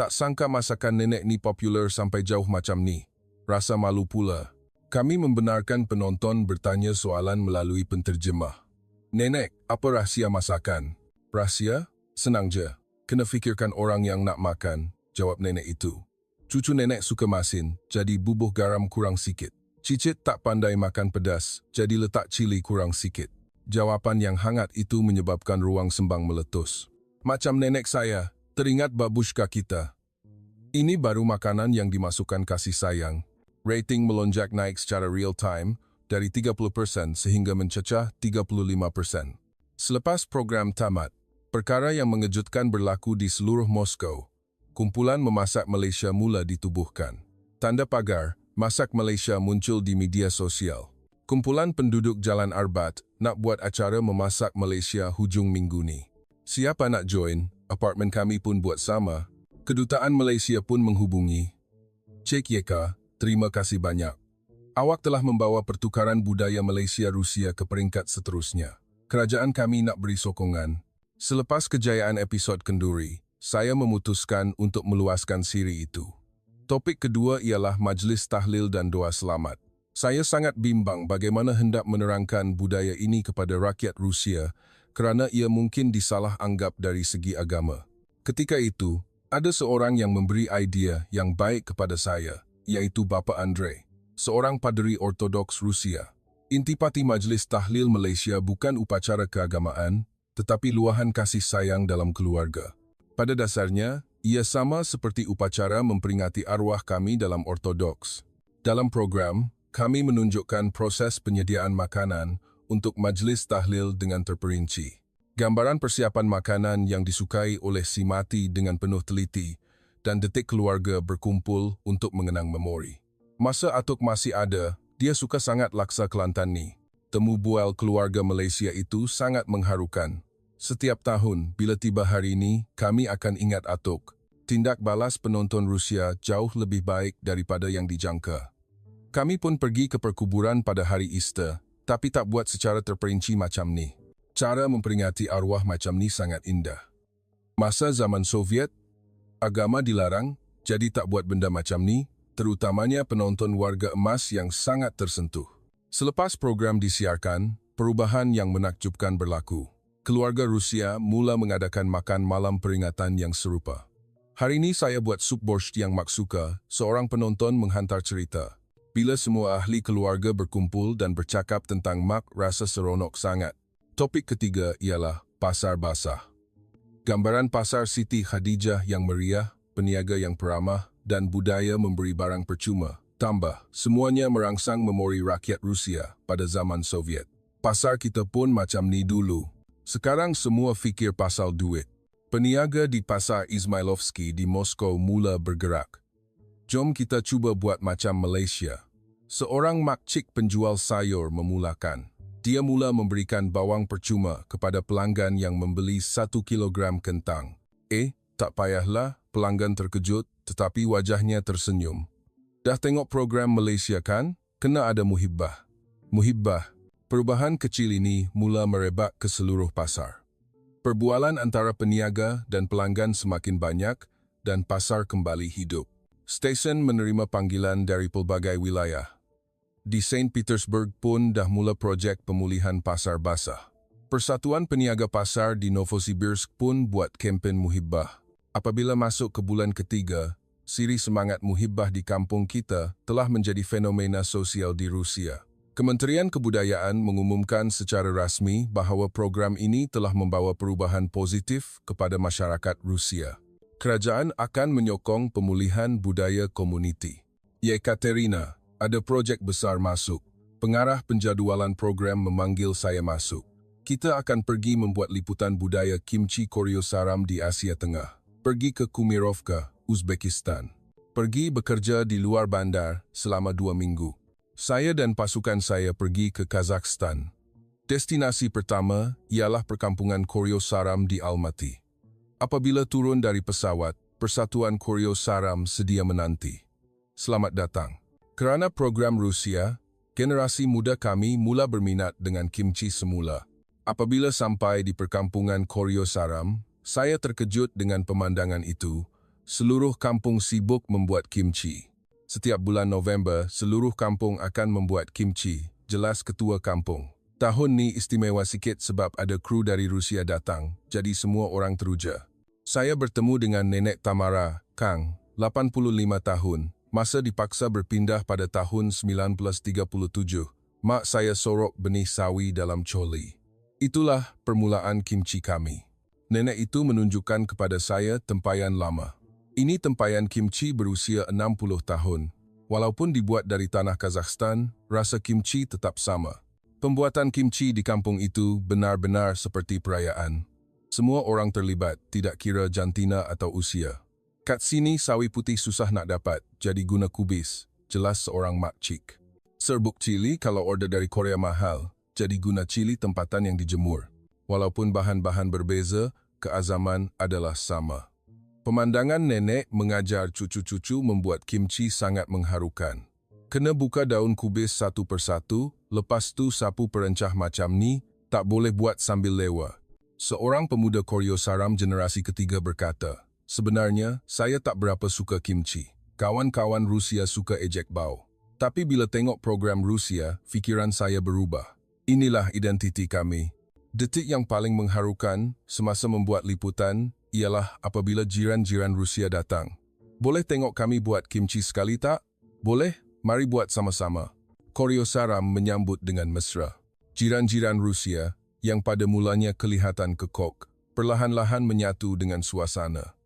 Speaker 1: Tak sangka masakan nenek ni popular sampai jauh macam ni. Rasa malu pula. Kami membenarkan penonton bertanya soalan melalui penterjemah. Nenek, apa rahsia masakan? Rahsia? Senang je. Kena fikirkan orang yang nak makan, jawab nenek itu. Cucu nenek suka masin, jadi bubuh garam kurang sikit. Cicit tak pandai makan pedas, jadi letak cili kurang sikit. Jawapan yang hangat itu menyebabkan ruang sembang meletus. Macam nenek saya, teringat babushka kita. Ini baru makanan yang dimasukkan kasih sayang. Rating melonjak naik secara real time dari 30% sehingga mencecah 35%. Selepas program tamat, perkara yang mengejutkan berlaku di seluruh Moskow. Kumpulan Memasak Malaysia mula ditubuhkan. Tanda pagar, Masak Malaysia muncul di media sosial. Kumpulan penduduk Jalan Arbat nak buat acara Memasak Malaysia hujung minggu ni. Siapa nak join? Apartmen kami pun buat sama. Kedutaan Malaysia pun menghubungi. Cik Yeka, terima kasih banyak. Awak telah membawa pertukaran budaya Malaysia-Rusia ke peringkat seterusnya. Kerajaan kami nak beri sokongan. Selepas kejayaan episod kenduri, saya memutuskan untuk meluaskan siri itu. Topik kedua ialah Majlis Tahlil dan Doa Selamat. Saya sangat bimbang bagaimana hendak menerangkan budaya ini kepada rakyat Rusia kerana ia mungkin disalah anggap dari segi agama. Ketika itu, ada seorang yang memberi idea yang baik kepada saya, iaitu Bapa Andre, seorang paderi Ortodoks Rusia. Intipati Majlis Tahlil Malaysia bukan upacara keagamaan, tetapi luahan kasih sayang dalam keluarga. Pada dasarnya, ia sama seperti upacara memperingati arwah kami dalam Ortodoks. Dalam program, kami menunjukkan proses penyediaan makanan untuk majlis tahlil dengan terperinci. Gambaran persiapan makanan yang disukai oleh si mati dengan penuh teliti dan detik keluarga berkumpul untuk mengenang memori. Masa Atuk masih ada, dia suka sangat laksa Kelantan ni. Temu bual keluarga Malaysia itu sangat mengharukan. Setiap tahun, bila tiba hari ini, kami akan ingat Atuk. Tindak balas penonton Rusia jauh lebih baik daripada yang dijangka. Kami pun pergi ke perkuburan pada hari Easter, tapi tak buat secara terperinci macam ni. Cara memperingati arwah macam ni sangat indah. Masa zaman Soviet, agama dilarang, jadi tak buat benda macam ni, terutamanya penonton warga emas yang sangat tersentuh. Selepas program disiarkan, perubahan yang menakjubkan berlaku. Keluarga Rusia mula mengadakan makan malam peringatan yang serupa. Hari ini saya buat sup borscht yang Mak suka, seorang penonton menghantar cerita. Bila semua ahli keluarga berkumpul dan bercakap tentang Mak rasa seronok sangat. Topik ketiga ialah pasar basah. Gambaran pasar Siti Khadijah yang meriah, peniaga yang peramah, dan budaya memberi barang percuma. Tambah, semuanya merangsang memori rakyat Rusia pada zaman Soviet. Pasar kita pun macam ni dulu. Sekarang semua fikir pasal duit. Peniaga di Pasar Izmailovsky di Moskow mula bergerak. Jom kita cuba buat macam Malaysia. Seorang makcik penjual sayur memulakan. Dia mula memberikan bawang percuma kepada pelanggan yang membeli 1 kilogram kentang. Tak payahlah, pelanggan terkejut tetapi wajahnya tersenyum. Dah tengok program Malaysia kan? Kena ada muhibbah. Muhibbah. Perubahan kecil ini mula merebak ke seluruh pasar. Perbualan antara peniaga dan pelanggan semakin banyak dan pasar kembali hidup. Stesen menerima panggilan dari pelbagai wilayah. Di Saint Petersburg pun dah mula projek pemulihan pasar basah. Persatuan Peniaga Pasar di Novosibirsk pun buat kempen muhibbah. Apabila masuk ke bulan ketiga, siri semangat muhibbah di kampung kita telah menjadi fenomena sosial di Rusia. Kementerian Kebudayaan mengumumkan secara rasmi bahawa program ini telah membawa perubahan positif kepada masyarakat Rusia. Kerajaan akan menyokong pemulihan budaya komuniti. Yekaterina, ada projek besar masuk. Pengarah penjadualan program memanggil saya masuk. Kita akan pergi membuat liputan budaya kimchi Koryosaram di Asia Tengah. Pergi ke Kumirovka, Uzbekistan. Pergi bekerja di luar bandar selama 2 minggu. Saya dan pasukan saya pergi ke Kazakhstan. Destinasi pertama ialah perkampungan Koryosaram di Almaty. Apabila turun dari pesawat, Persatuan Koryosaram sedia menanti. Selamat datang. Kerana program Rusia, generasi muda kami mula berminat dengan kimchi semula. Apabila sampai di perkampungan Koryosaram, saya terkejut dengan pemandangan itu. Seluruh kampung sibuk membuat kimchi. Setiap bulan November, seluruh kampung akan membuat kimchi, jelas ketua kampung. Tahun ni istimewa sikit sebab ada kru dari Rusia datang, jadi semua orang teruja. Saya bertemu dengan Nenek Tamara, Kang, 85 tahun, masa dipaksa berpindah pada tahun 1937. Mak saya sorok benih sawi dalam coli. Itulah permulaan kimchi kami. Nenek itu menunjukkan kepada saya tempayan lama. Ini tempayan kimchi berusia 60 tahun. Walaupun dibuat dari tanah Kazakhstan, rasa kimchi tetap sama. Pembuatan kimchi di kampung itu benar-benar seperti perayaan. Semua orang terlibat, tidak kira jantina atau usia. Kat sini sawi putih susah nak dapat, jadi guna kubis, jelas seorang makcik. Serbuk cili kalau order dari Korea mahal, jadi guna cili tempatan yang dijemur. Walaupun bahan-bahan berbeza, keazaman adalah sama. Pemandangan nenek mengajar cucu-cucu membuat kimchi sangat mengharukan. Kena buka daun kubis satu persatu, lepas tu sapu perencah macam ni, tak boleh buat sambil lewa. Seorang pemuda Koryosaram generasi ketiga berkata, sebenarnya saya tak berapa suka kimchi. Kawan-kawan Rusia suka ejek bau. Tapi bila tengok program Rusia, fikiran saya berubah. Inilah identiti kami. Detik yang paling mengharukan semasa membuat liputan ialah apabila jiran-jiran Rusia datang. Boleh tengok kami buat kimchi sekali tak? Boleh, mari buat sama-sama. Koryosaram menyambut dengan mesra. Jiran-jiran Rusia, yang pada mulanya kelihatan kekok, perlahan-lahan menyatu dengan suasana.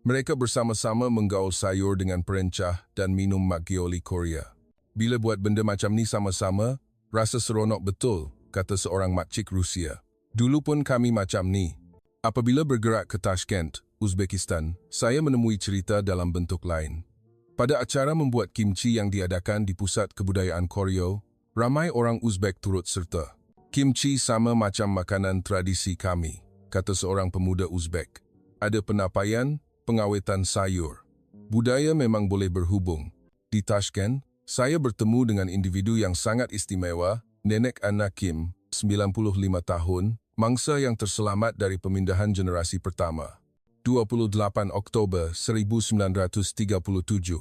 Speaker 1: Mereka bersama-sama menggaul sayur dengan perencah dan minum Maggioli Korea. Bila buat benda macam ni sama-sama, rasa seronok betul, kata seorang makcik Rusia. Dulu pun kami macam ni. Apabila bergerak ke Tashkent, Uzbekistan, saya menemui cerita dalam bentuk lain. Pada acara membuat kimchi yang diadakan di Pusat Kebudayaan Koryo, ramai orang Uzbek turut serta. Kimchi sama macam makanan tradisi kami, kata seorang pemuda Uzbek. Ada penapaian, pengawetan sayur. Budaya memang boleh berhubung. Di Tashkent, saya bertemu dengan individu yang sangat istimewa, Nenek Anna Kim, 95 tahun, mangsa yang terselamat dari pemindahan generasi pertama. 28 Oktober 1937.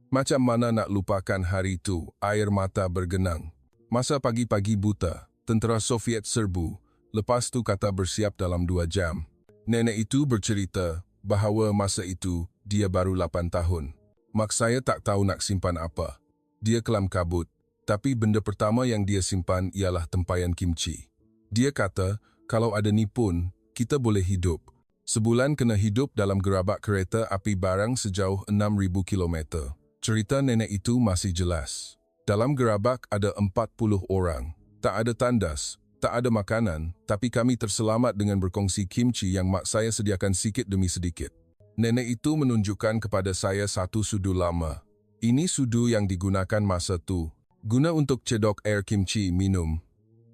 Speaker 1: Macam mana nak lupakan hari itu, air mata bergenang. Masa pagi-pagi buta, tentera Soviet serbu, lepas tu kata bersiap dalam 2 jam. Nenek itu bercerita bahawa masa itu dia baru 8 tahun. Mak saya tak tahu nak simpan apa. Dia kelam kabut, tapi benda pertama yang dia simpan ialah tempayan kimchi. Dia kata, kalau ada ni pun, kita boleh hidup. Sebulan kena hidup dalam gerabak kereta api barang sejauh 6,000 kilometer. Cerita nenek itu masih jelas. Dalam gerabak ada 40 orang. Tak ada tandas, tak ada makanan, tapi kami terselamat dengan berkongsi kimchi yang mak saya sediakan sikit demi sedikit. Nenek itu menunjukkan kepada saya satu sudu lama. Ini sudu yang digunakan masa tu, guna untuk cedok air kimchi minum.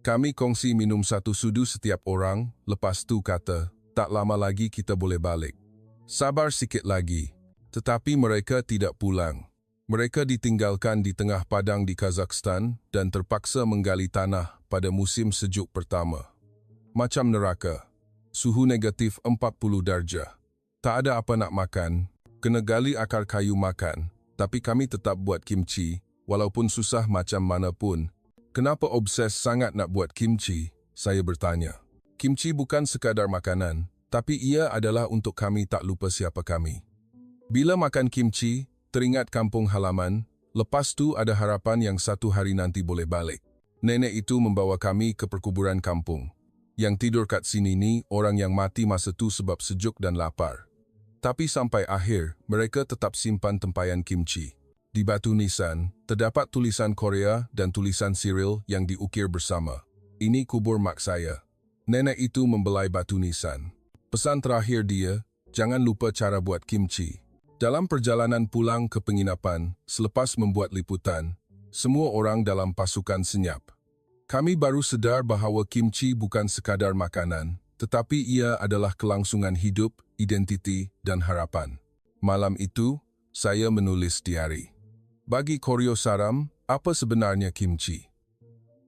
Speaker 1: Kami kongsi minum satu sudu setiap orang, lepas tu kata, tak lama lagi kita boleh balik. Sabar sikit lagi. Tetapi mereka tidak pulang. Mereka ditinggalkan di tengah padang di Kazakhstan dan terpaksa menggali tanah pada musim sejuk pertama. Macam neraka. Suhu negatif 40 darjah. Tak ada apa nak makan, kena gali akar kayu makan, tapi kami tetap buat kimchi, walaupun susah macam mana pun. Kenapa obses sangat nak buat kimchi? Saya bertanya. Kimchi bukan sekadar makanan, tapi ia adalah untuk kami tak lupa siapa kami. Bila makan kimchi, teringat kampung halaman, lepas tu ada harapan yang satu hari nanti boleh balik. Nenek itu membawa kami ke perkuburan kampung. Yang tidur kat sini ni orang yang mati masa tu sebab sejuk dan lapar. Tapi sampai akhir, mereka tetap simpan tempayan kimchi. Di batu nisan, terdapat tulisan Korea dan tulisan Cyril yang diukir bersama. Ini kubur mak saya. Nenek itu membelai batu nisan. Pesan terakhir dia, jangan lupa cara buat kimchi. Dalam perjalanan pulang ke penginapan, selepas membuat liputan, semua orang dalam pasukan senyap. Kami baru sedar bahawa kimchi bukan sekadar makanan, tetapi ia adalah kelangsungan hidup, identiti dan harapan. Malam itu, saya menulis diari. Bagi Koryo Saram, apa sebenarnya kimchi?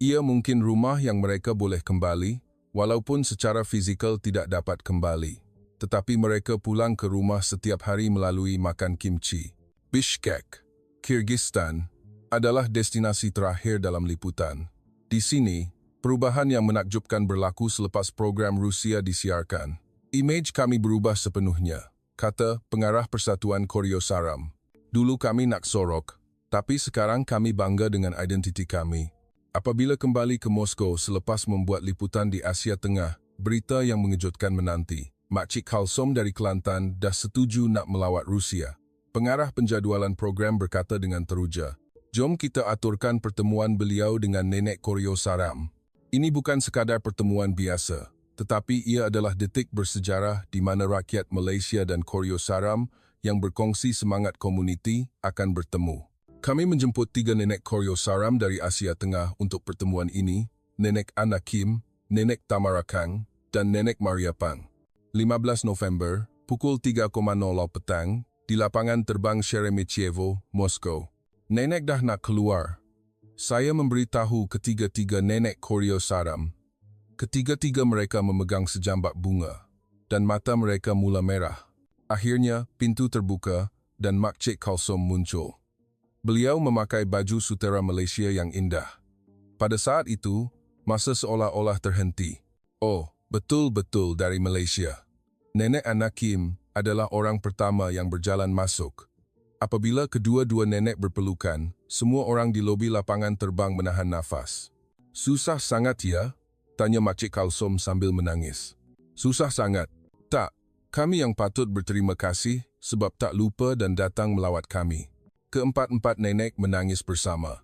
Speaker 1: Ia mungkin rumah yang mereka boleh kembali, walaupun secara fizikal tidak dapat kembali. Tetapi mereka pulang ke rumah setiap hari melalui makan kimchi. Bishkek, Kyrgyzstan, adalah destinasi terakhir dalam liputan. Di sini, perubahan yang menakjubkan berlaku selepas program Rusia disiarkan. Imej kami berubah sepenuhnya, kata pengarah Persatuan Koryo Saram. Dulu kami nak sorok, tapi sekarang kami bangga dengan identiti kami. Apabila kembali ke Moskow selepas membuat liputan di Asia Tengah, berita yang mengejutkan menanti. Makcik Khalsom dari Kelantan dah setuju nak melawat Rusia. Pengarah penjadualan program berkata dengan teruja, jom kita aturkan pertemuan beliau dengan Nenek Koryo Saram. Ini bukan sekadar pertemuan biasa, tetapi ia adalah detik bersejarah di mana rakyat Malaysia dan Koryo Saram yang berkongsi semangat komuniti akan bertemu. Kami menjemput 3 Nenek Koryo Saram dari Asia Tengah untuk pertemuan ini, Nenek Anna Kim, Nenek Tamara Kang, dan Nenek Maria Pang. 15 November, pukul 3.00 petang, di lapangan terbang Sheremetyevo, Moskow. Nenek dah nak keluar. Saya memberitahu ketiga-tiga Nenek Koryo Saram. Ketiga-tiga mereka memegang sejambak bunga, dan mata mereka mula merah. Akhirnya, pintu terbuka, dan Makcik Khalsom muncul. Beliau memakai baju sutera Malaysia yang indah. Pada saat itu, masa seolah-olah terhenti. Oh, betul-betul dari Malaysia. Nenek Anna Kim adalah orang pertama yang berjalan masuk. Apabila kedua-dua nenek berpelukan, semua orang di lobi lapangan terbang menahan nafas. Susah sangat ya? Tanya Makcik Khalsom sambil menangis. Susah sangat. Kami yang patut berterima kasih sebab tak lupa dan datang melawat kami. Keempat-empat nenek menangis bersama.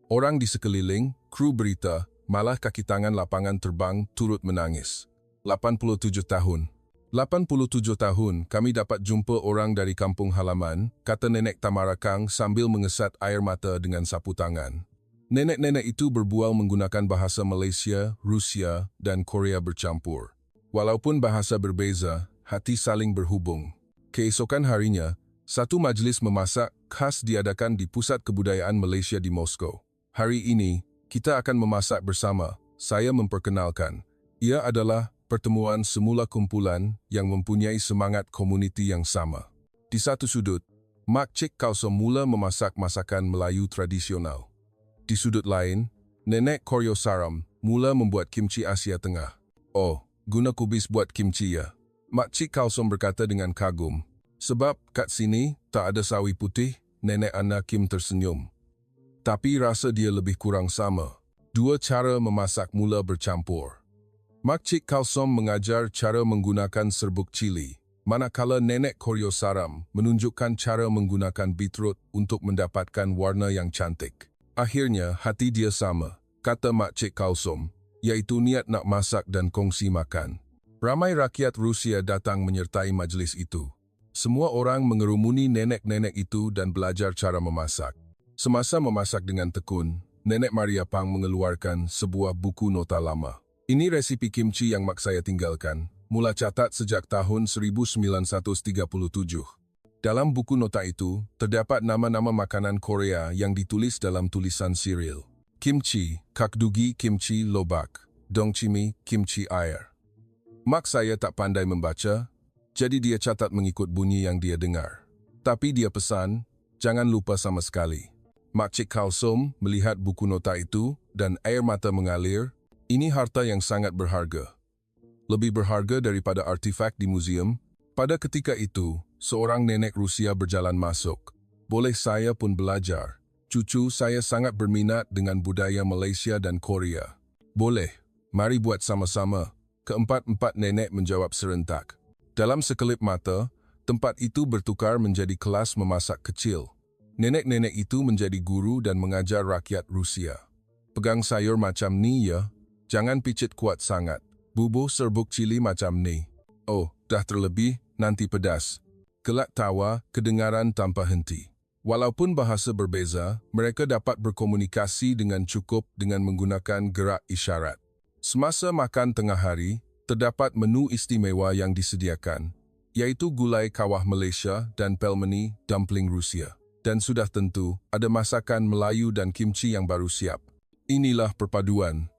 Speaker 1: Orang di sekeliling, kru berita, malah kaki tangan lapangan terbang turut menangis. 87 tahun. 87 tahun kami dapat jumpa orang dari kampung halaman, kata Nenek Tamara Kang sambil mengesat air mata dengan sapu tangan. Nenek-nenek itu berbual menggunakan bahasa Malaysia, Rusia, dan Korea bercampur. Walaupun bahasa berbeza, hati saling berhubung. Keesokan harinya, satu majlis memasak khas diadakan di Pusat Kebudayaan Malaysia di Moskow. Hari ini, kita akan memasak bersama. Saya memperkenalkan. Ia adalah pertemuan semula kumpulan yang mempunyai semangat komuniti yang sama. Di satu sudut, Mak Cik Kausom mula memasak masakan Melayu tradisional. Di sudut lain, Nenek Koryo Saram mula membuat kimchi Asia Tengah. Oh, guna kubis buat kimchi ya? Mak Cik Kausom berkata dengan kagum. Sebab kat sini tak ada sawi putih, Nenek Ana Kim tersenyum. Tapi rasa dia lebih kurang sama. Dua cara memasak mula bercampur. Mak Cik Kausom mengajar cara menggunakan serbuk cili, manakala Nenek Koryo Saram menunjukkan cara menggunakan beetroot untuk mendapatkan warna yang cantik. Akhirnya, hati dia sama, kata Mak Cik Kausom, iaitu niat nak masak dan kongsi makan. Ramai rakyat Rusia datang menyertai majlis itu. Semua orang mengerumuni nenek-nenek itu dan belajar cara memasak. Semasa memasak dengan tekun, Nenek Maria Pang mengeluarkan sebuah buku nota lama. Ini resipi kimchi yang mak saya tinggalkan, mula catat sejak tahun 1937. Dalam buku nota itu, terdapat nama-nama makanan Korea yang ditulis dalam tulisan Siril. Kimchi, kakdugi kimchi lobak, dongchimi kimchi air. Mak saya tak pandai membaca, jadi dia catat mengikut bunyi yang dia dengar. Tapi dia pesan, jangan lupa sama sekali. Mak Cik Kausom melihat buku nota itu dan air mata mengalir. Ini harta yang sangat berharga. Lebih berharga daripada artifak di museum. Pada ketika itu, seorang nenek Rusia berjalan masuk. Boleh saya pun belajar. Cucu saya sangat berminat dengan budaya Malaysia dan Korea. Boleh, mari buat sama-sama. Keempat-empat nenek menjawab serentak. Dalam sekelip mata, tempat itu bertukar menjadi kelas memasak kecil. Nenek-nenek itu menjadi guru dan mengajar rakyat Rusia. Pegang sayur macam ni ya. Jangan picit kuat sangat. Bubuh serbuk cili macam ni. Oh, dah terlebih, nanti pedas. Gelak tawa, kedengaran tanpa henti. Walaupun bahasa berbeza, mereka dapat berkomunikasi dengan cukup dengan menggunakan gerak isyarat. Semasa makan tengah hari, terdapat menu istimewa yang disediakan, yaitu gulai kawah Malaysia dan pelmeni dumpling Rusia. Dan sudah tentu, ada masakan Melayu dan kimchi yang baru siap. Inilah perpaduan,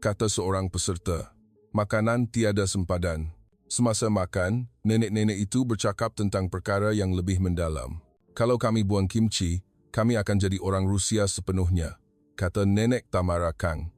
Speaker 1: kata seorang peserta. Makanan tiada sempadan. Semasa makan, nenek-nenek itu bercakap tentang perkara yang lebih mendalam. Kalau kami buang kimchi, kami akan jadi orang Rusia sepenuhnya, kata Nenek Tamara Kang.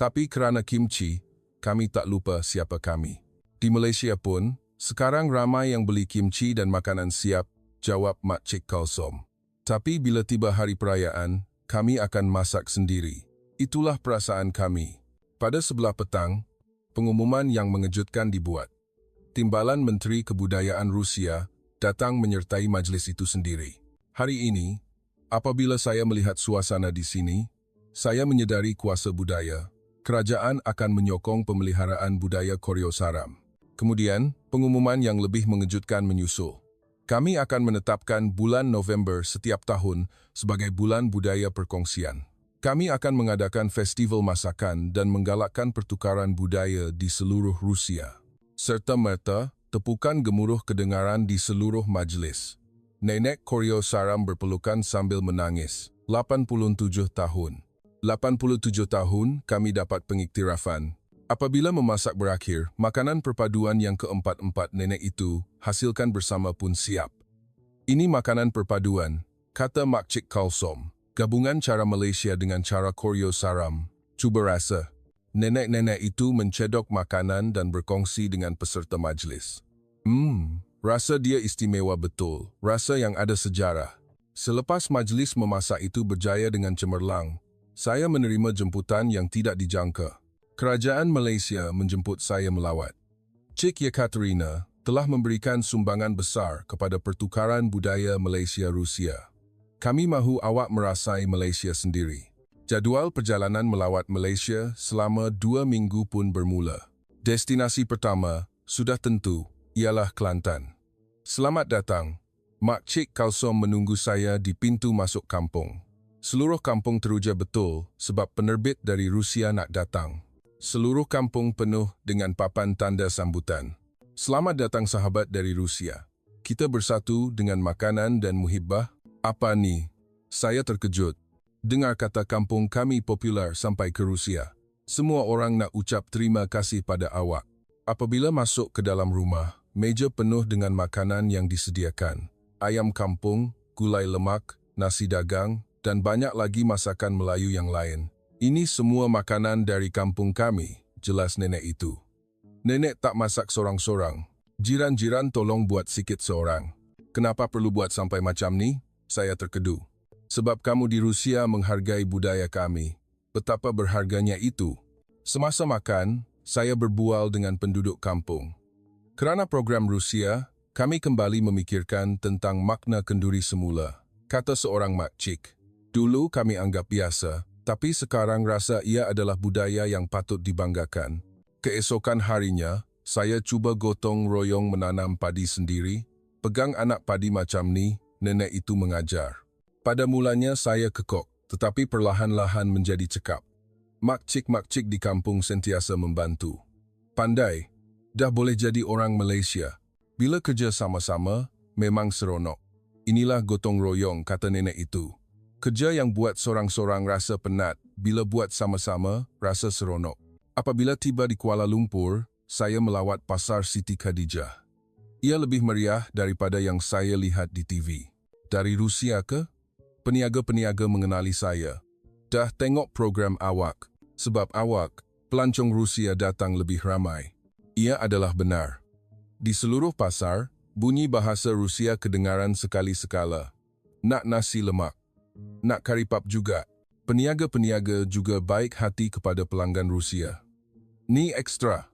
Speaker 1: Tapi kerana kimchi, kami tak lupa siapa kami. Di Malaysia pun, sekarang ramai yang beli kimchi dan makanan siap, jawab Mak Cik Kausom. Tapi bila tiba hari perayaan, kami akan masak sendiri. Itulah perasaan kami. Pada sebelah petang, pengumuman yang mengejutkan dibuat. Timbalan Menteri Kebudayaan Rusia datang menyertai majlis itu sendiri. Hari ini, apabila saya melihat suasana di sini, saya menyedari kuasa budaya. Kerajaan akan menyokong pemeliharaan budaya Koryo Saram. Kemudian, pengumuman yang lebih mengejutkan menyusul. Kami akan menetapkan bulan November setiap tahun sebagai bulan budaya perkongsian. Kami akan mengadakan festival masakan dan menggalakkan pertukaran budaya di seluruh Rusia. Serta-merta, tepukan gemuruh kedengaran di seluruh majlis. Nenek Koryo Saram berpelukan sambil menangis. 87 tahun. 87 tahun kami dapat pengiktirafan. Apabila memasak berakhir, makanan perpaduan yang keempat-empat nenek itu hasilkan bersama pun siap. Ini makanan perpaduan, kata Mak Cik Kausom. Gabungan cara Malaysia dengan cara Koryo Saram. Cuba rasa. Nenek-nenek itu mencedok makanan dan berkongsi dengan peserta majlis. Rasa dia istimewa betul. Rasa yang ada sejarah. Selepas majlis memasak itu berjaya dengan cemerlang, saya menerima jemputan yang tidak dijangka. Kerajaan Malaysia menjemput saya melawat. Cik Yekaterina, telah memberikan sumbangan besar kepada pertukaran budaya Malaysia-Rusia. Kami mahu awak merasai Malaysia sendiri. Jadual perjalanan melawat Malaysia selama 2 minggu pun bermula. Destinasi pertama sudah tentu ialah Kelantan. Selamat datang. Mak Cik Kalsom menunggu saya di pintu masuk kampung. Seluruh kampung teruja betul sebab penerbit dari Rusia nak datang. Seluruh kampung penuh dengan papan tanda sambutan. Selamat datang sahabat dari Rusia. Kita bersatu dengan makanan dan muhibbah. Apa ni? Saya terkejut. Dengar kata kampung kami popular sampai ke Rusia. Semua orang nak ucap terima kasih pada awak. Apabila masuk ke dalam rumah, meja penuh dengan makanan yang disediakan. Ayam kampung, gulai lemak, nasi dagang, dan banyak lagi masakan Melayu yang lain. Ini semua makanan dari kampung kami, jelas nenek itu. Nenek tak masak sorang-sorang. Jiran-jiran tolong buat sikit seorang. Kenapa perlu buat sampai macam ni? Saya terkedu. Sebab kamu di Rusia menghargai budaya kami. Betapa berharganya itu. Semasa makan, saya berbual dengan penduduk kampung. Kerana program Rusia, kami kembali memikirkan tentang makna kenduri semula. Kata seorang makcik, dulu kami anggap biasa, tapi sekarang rasa ia adalah budaya yang patut dibanggakan. Keesokan harinya, saya cuba gotong royong menanam padi sendiri. Pegang anak padi macam ni, nenek itu mengajar. Pada mulanya saya kekok, tetapi perlahan-lahan menjadi cekap. Makcik-makcik di kampung sentiasa membantu. Pandai, dah boleh jadi orang Malaysia. Bila kerja sama-sama, memang seronok. Inilah gotong royong, kata nenek itu. Kerja yang buat sorang-sorang rasa penat, bila buat sama-sama, rasa seronok. Apabila tiba di Kuala Lumpur, saya melawat pasar Siti Khadijah. Ia lebih meriah daripada yang saya lihat di TV. Dari Rusia ke? Peniaga-peniaga mengenali saya. Dah tengok program awak, sebab awak, pelancong Rusia datang lebih ramai. Ia adalah benar. Di seluruh pasar, bunyi bahasa Rusia kedengaran sekali-sekala. Nak nasi lemak. Nak kari pap juga. Peniaga-peniaga juga baik hati kepada pelanggan Rusia. Ni ekstra.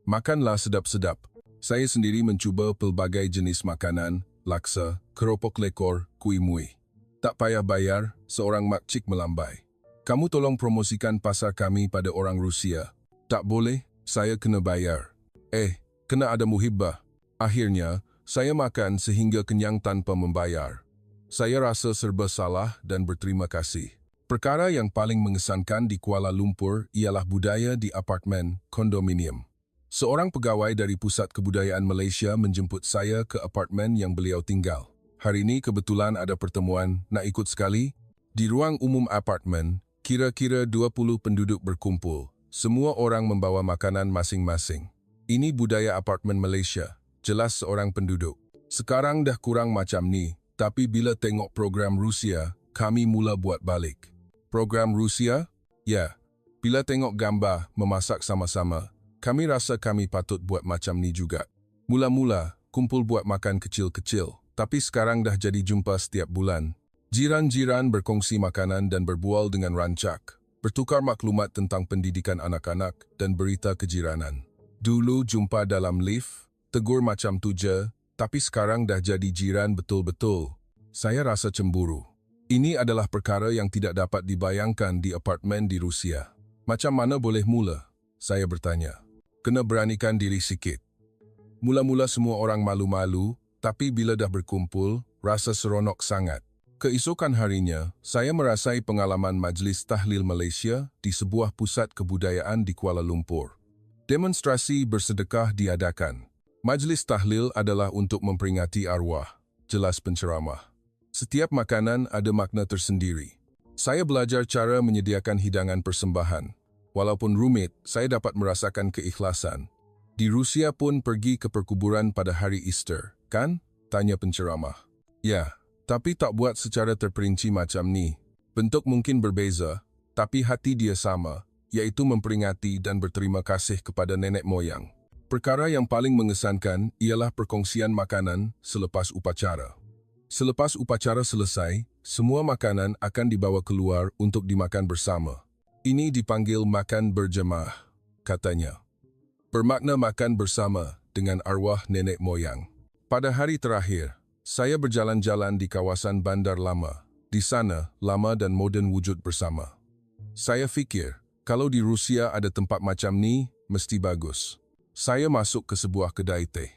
Speaker 1: Makanlah sedap-sedap. Saya sendiri mencuba pelbagai jenis makanan, laksa, keropok lekor, kuih muih. Tak payah bayar, seorang makcik melambai. Kamu tolong promosikan pasar kami pada orang Rusia. Tak boleh, saya kena bayar. Kena ada muhibbah. Akhirnya, saya makan sehingga kenyang tanpa membayar. Saya rasa serba salah dan berterima kasih. Perkara yang paling mengesankan di Kuala Lumpur ialah budaya di apartmen kondominium. Seorang pegawai dari Pusat Kebudayaan Malaysia menjemput saya ke apartmen yang beliau tinggal. Hari ini kebetulan ada pertemuan, nak ikut sekali? Di ruang umum apartmen, kira-kira 20 penduduk berkumpul. Semua orang membawa makanan masing-masing. Ini budaya apartmen Malaysia, jelas seorang penduduk. Sekarang dah kurang macam ni, tapi bila tengok program Rusia, kami mula buat balik. Program Rusia? Ya. Bila tengok gambar memasak sama-sama, kami rasa kami patut buat macam ni juga. Mula-mula, kumpul buat makan kecil-kecil, tapi sekarang dah jadi jumpa setiap bulan. Jiran-jiran berkongsi makanan dan berbual dengan rancak, bertukar maklumat tentang pendidikan anak-anak dan berita kejiranan. Dulu jumpa dalam lift, tegur macam tu je, tapi sekarang dah jadi jiran betul-betul. Saya rasa cemburu. Ini adalah perkara yang tidak dapat dibayangkan di apartmen di Rusia. Macam mana boleh mula? Saya bertanya. Kena beranikan diri sikit. Mula-mula semua orang malu-malu, tapi bila dah berkumpul, rasa seronok sangat. Keesokan harinya, saya merasai pengalaman Majlis Tahlil Malaysia di sebuah pusat kebudayaan di Kuala Lumpur. Demonstrasi bersedekah diadakan. Majlis Tahlil adalah untuk memperingati arwah, jelas penceramah. Setiap makanan ada makna tersendiri. Saya belajar cara menyediakan hidangan persembahan. Walaupun rumit, saya dapat merasakan keikhlasan. Di Rusia pun pergi ke perkuburan pada hari Easter, kan? Tanya penceramah. Ya, tapi tak buat secara terperinci macam ni. Bentuk mungkin berbeza, tapi hati dia sama, iaitu memperingati dan berterima kasih kepada nenek moyang. Perkara yang paling mengesankan ialah perkongsian makanan selepas upacara. Selepas upacara selesai, semua makanan akan dibawa keluar untuk dimakan bersama. Ini dipanggil makan berjemaah, katanya. Bermakna makan bersama dengan arwah nenek moyang. Pada hari terakhir, saya berjalan-jalan di kawasan Bandar Lama. Di sana, lama dan moden wujud bersama. Saya fikir, kalau di Rusia ada tempat macam ni, mesti bagus. Saya masuk ke sebuah kedai teh.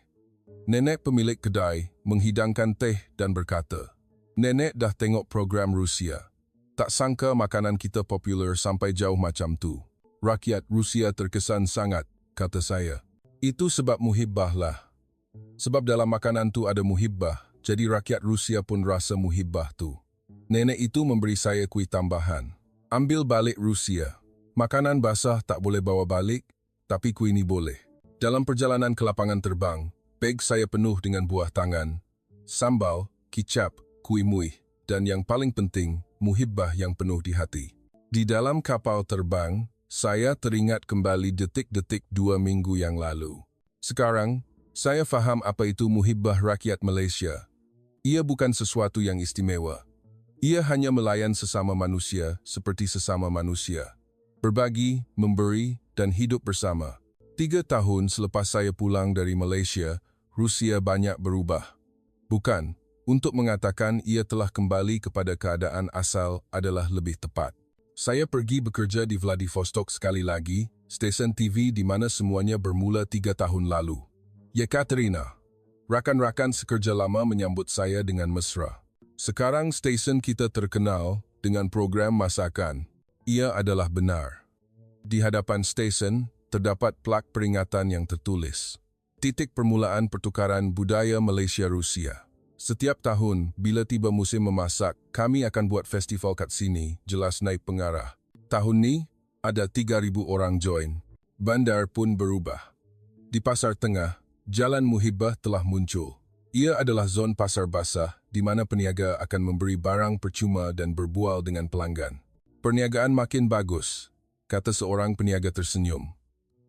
Speaker 1: Nenek pemilik kedai menghidangkan teh dan berkata, "Nenek dah tengok program Rusia. Tak sangka makanan kita popular sampai jauh macam tu. Rakyat Rusia terkesan sangat," kata saya. "Itu sebab muhibbah lah. Sebab dalam makanan tu ada muhibbah, jadi rakyat Rusia pun rasa muhibbah tu." Nenek itu memberi saya kuih tambahan. "Ambil balik Rusia. Makanan basah tak boleh bawa balik, tapi kuih ni boleh." Dalam perjalanan ke lapangan terbang, beg saya penuh dengan buah tangan, sambal, kicap, kuih muih, dan yang paling penting, muhibbah yang penuh di hati. Di dalam kapal terbang, saya teringat kembali detik-detik 2 minggu yang lalu. Sekarang, saya faham apa itu muhibbah rakyat Malaysia. Ia bukan sesuatu yang istimewa. Ia hanya melayan sesama manusia seperti sesama manusia. Berbagi, memberi, dan hidup bersama. 3 tahun selepas saya pulang dari Malaysia, Rusia banyak berubah. Bukan, untuk mengatakan ia telah kembali kepada keadaan asal adalah lebih tepat. Saya pergi bekerja di Vladivostok sekali lagi, stesen TV di mana semuanya bermula 3 tahun lalu. Yekaterina, rakan-rakan sekerja lama menyambut saya dengan mesra. Sekarang stesen kita terkenal dengan program masakan. Ia adalah benar. Di hadapan stesen, terdapat plak peringatan yang tertulis. Titik permulaan pertukaran budaya Malaysia-Rusia. Setiap tahun, bila tiba musim memasak, kami akan buat festival kat sini, jelas naik pengarah. Tahun ni, ada 3,000 orang join. Bandar pun berubah. Di Pasar Tengah, Jalan Muhibbah telah muncul. Ia adalah zon pasar basah di mana peniaga akan memberi barang percuma dan berbual dengan pelanggan. "Perniagaan makin bagus," kata seorang peniaga tersenyum.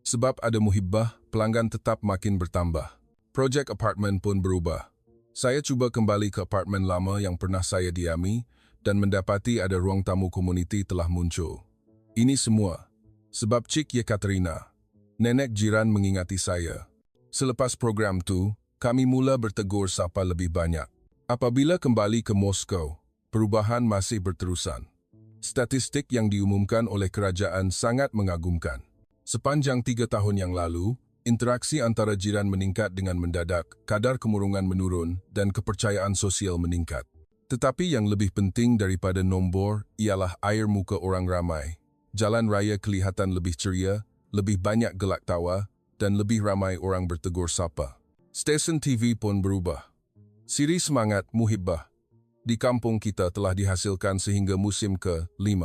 Speaker 1: "Sebab ada muhibbah, pelanggan tetap makin bertambah." Projek apartmen pun berubah. Saya cuba kembali ke apartmen lama yang pernah saya diami dan mendapati ada ruang tamu komuniti telah muncul. Ini semua sebab Cik Yekaterina, nenek jiran, mengingati saya. Selepas program tu, kami mula bertegur sapa lebih banyak. Apabila kembali ke Moskow, perubahan masih berterusan. Statistik yang diumumkan oleh kerajaan sangat mengagumkan. Sepanjang 3 tahun yang lalu, interaksi antara jiran meningkat dengan mendadak, kadar kemurungan menurun dan kepercayaan sosial meningkat. Tetapi yang lebih penting daripada nombor ialah air muka orang ramai. Jalan raya kelihatan lebih ceria, lebih banyak gelak tawa dan lebih ramai orang bertegur sapa. Stesen TV pun berubah. Siri Semangat Muhibbah di kampung kita telah dihasilkan sehingga musim ke-5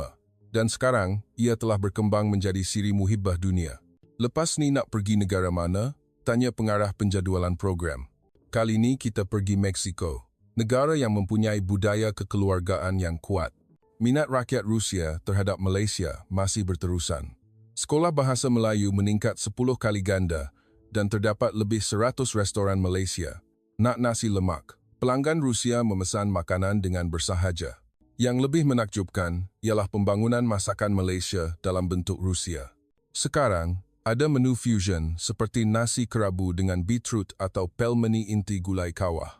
Speaker 1: dan sekarang ia telah berkembang menjadi siri Muhibbah Dunia. Lepas ni nak pergi negara mana? Tanya pengarah penjadualan program. Kali ni kita pergi Meksiko, negara yang mempunyai budaya kekeluargaan yang kuat. Minat rakyat Rusia terhadap Malaysia masih berterusan. Sekolah bahasa Melayu meningkat 10 kali ganda dan terdapat lebih 100 restoran Malaysia. Nak nasi lemak, pelanggan Rusia memesan makanan dengan bersahaja. Yang lebih menakjubkan ialah pembangunan masakan Malaysia dalam bentuk Rusia. Sekarang, ada menu fusion seperti nasi kerabu dengan beetroot atau pelmeni inti gulai kawah.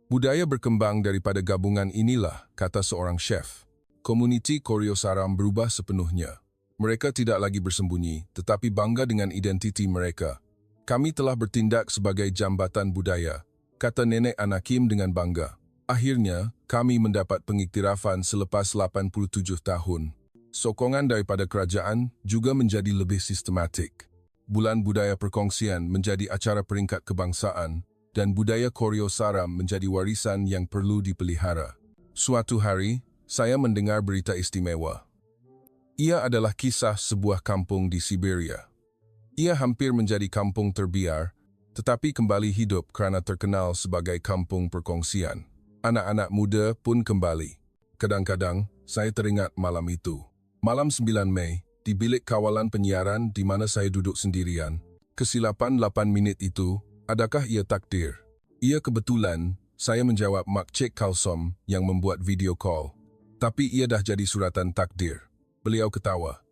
Speaker 1: Budaya berkembang daripada gabungan inilah, kata seorang chef. Komuniti Koryo Saram berubah sepenuhnya. Mereka tidak lagi bersembunyi, tetapi bangga dengan identiti mereka. "Kami telah bertindak sebagai jambatan budaya," kata nenek Anakim dengan bangga. "Akhirnya, kami mendapat pengiktirafan selepas 87 tahun. Sokongan daripada kerajaan juga menjadi lebih sistematik. Bulan Budaya Perkongsian menjadi acara peringkat kebangsaan dan budaya Koryo Saram menjadi warisan yang perlu dipelihara." Suatu hari, saya mendengar berita istimewa. Ia adalah kisah sebuah kampung di Siberia. Ia hampir menjadi kampung terbiar, tetapi kembali hidup kerana terkenal sebagai kampung perkongsian. Anak-anak muda pun kembali. Kadang-kadang, saya teringat malam itu. Malam 9 Mei, di bilik kawalan penyiaran di mana saya duduk sendirian. Kesilapan 8 minit itu, adakah ia takdir? Ia kebetulan, saya menjawab Mak Cik Kalsom yang membuat video call. Tapi ia dah jadi suratan takdir. Beliau ketawa.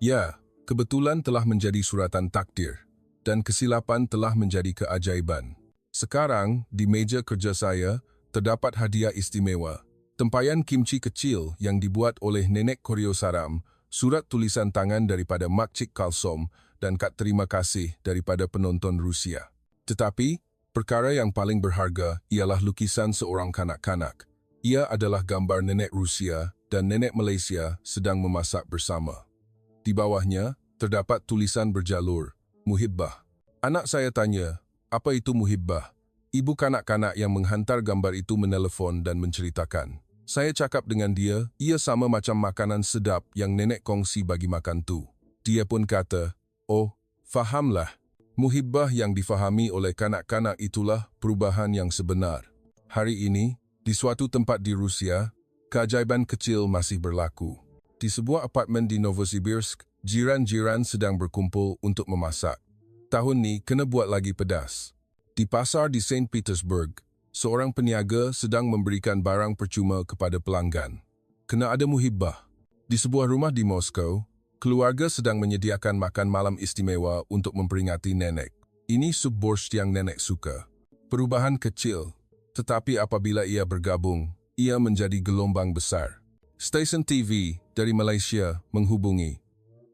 Speaker 1: "Ya, kebetulan telah menjadi suratan takdir. dan kesilapan telah menjadi keajaiban. Sekarang, di meja kerja saya, terdapat hadiah istimewa. Tempayan kimchi kecil yang dibuat oleh Nenek Koryo Saram, surat tulisan tangan daripada Makcik Kalsom, dan kad terima kasih daripada penonton Rusia. Tetapi, perkara yang paling berharga ialah lukisan seorang kanak-kanak. Ia adalah gambar nenek Rusia dan nenek Malaysia sedang memasak bersama. Di bawahnya, terdapat tulisan berjalur, Muhibbah. Anak saya tanya, apa itu Muhibbah? Ibu kanak-kanak yang menghantar gambar itu menelefon dan menceritakan. Saya cakap dengan dia, ia sama macam makanan sedap yang nenek kongsi bagi makan tu. Dia pun kata, oh, fahamlah. Muhibbah yang difahami oleh kanak-kanak itulah perubahan yang sebenar. Hari ini, di suatu tempat di Rusia, keajaiban kecil masih berlaku. Di sebuah apartmen di Novosibirsk, jiran-jiran sedang berkumpul untuk memasak. Tahun ni kena buat lagi pedas. Di pasar di Saint Petersburg, seorang peniaga sedang memberikan barang percuma kepada pelanggan. Kena ada muhibbah. Di sebuah rumah di Moskow, keluarga sedang menyediakan makan malam istimewa untuk memperingati nenek. Ini sup borscht yang nenek suka. Perubahan kecil, tetapi apabila ia bergabung, ia menjadi gelombang besar. Stesen TV dari Malaysia menghubungi.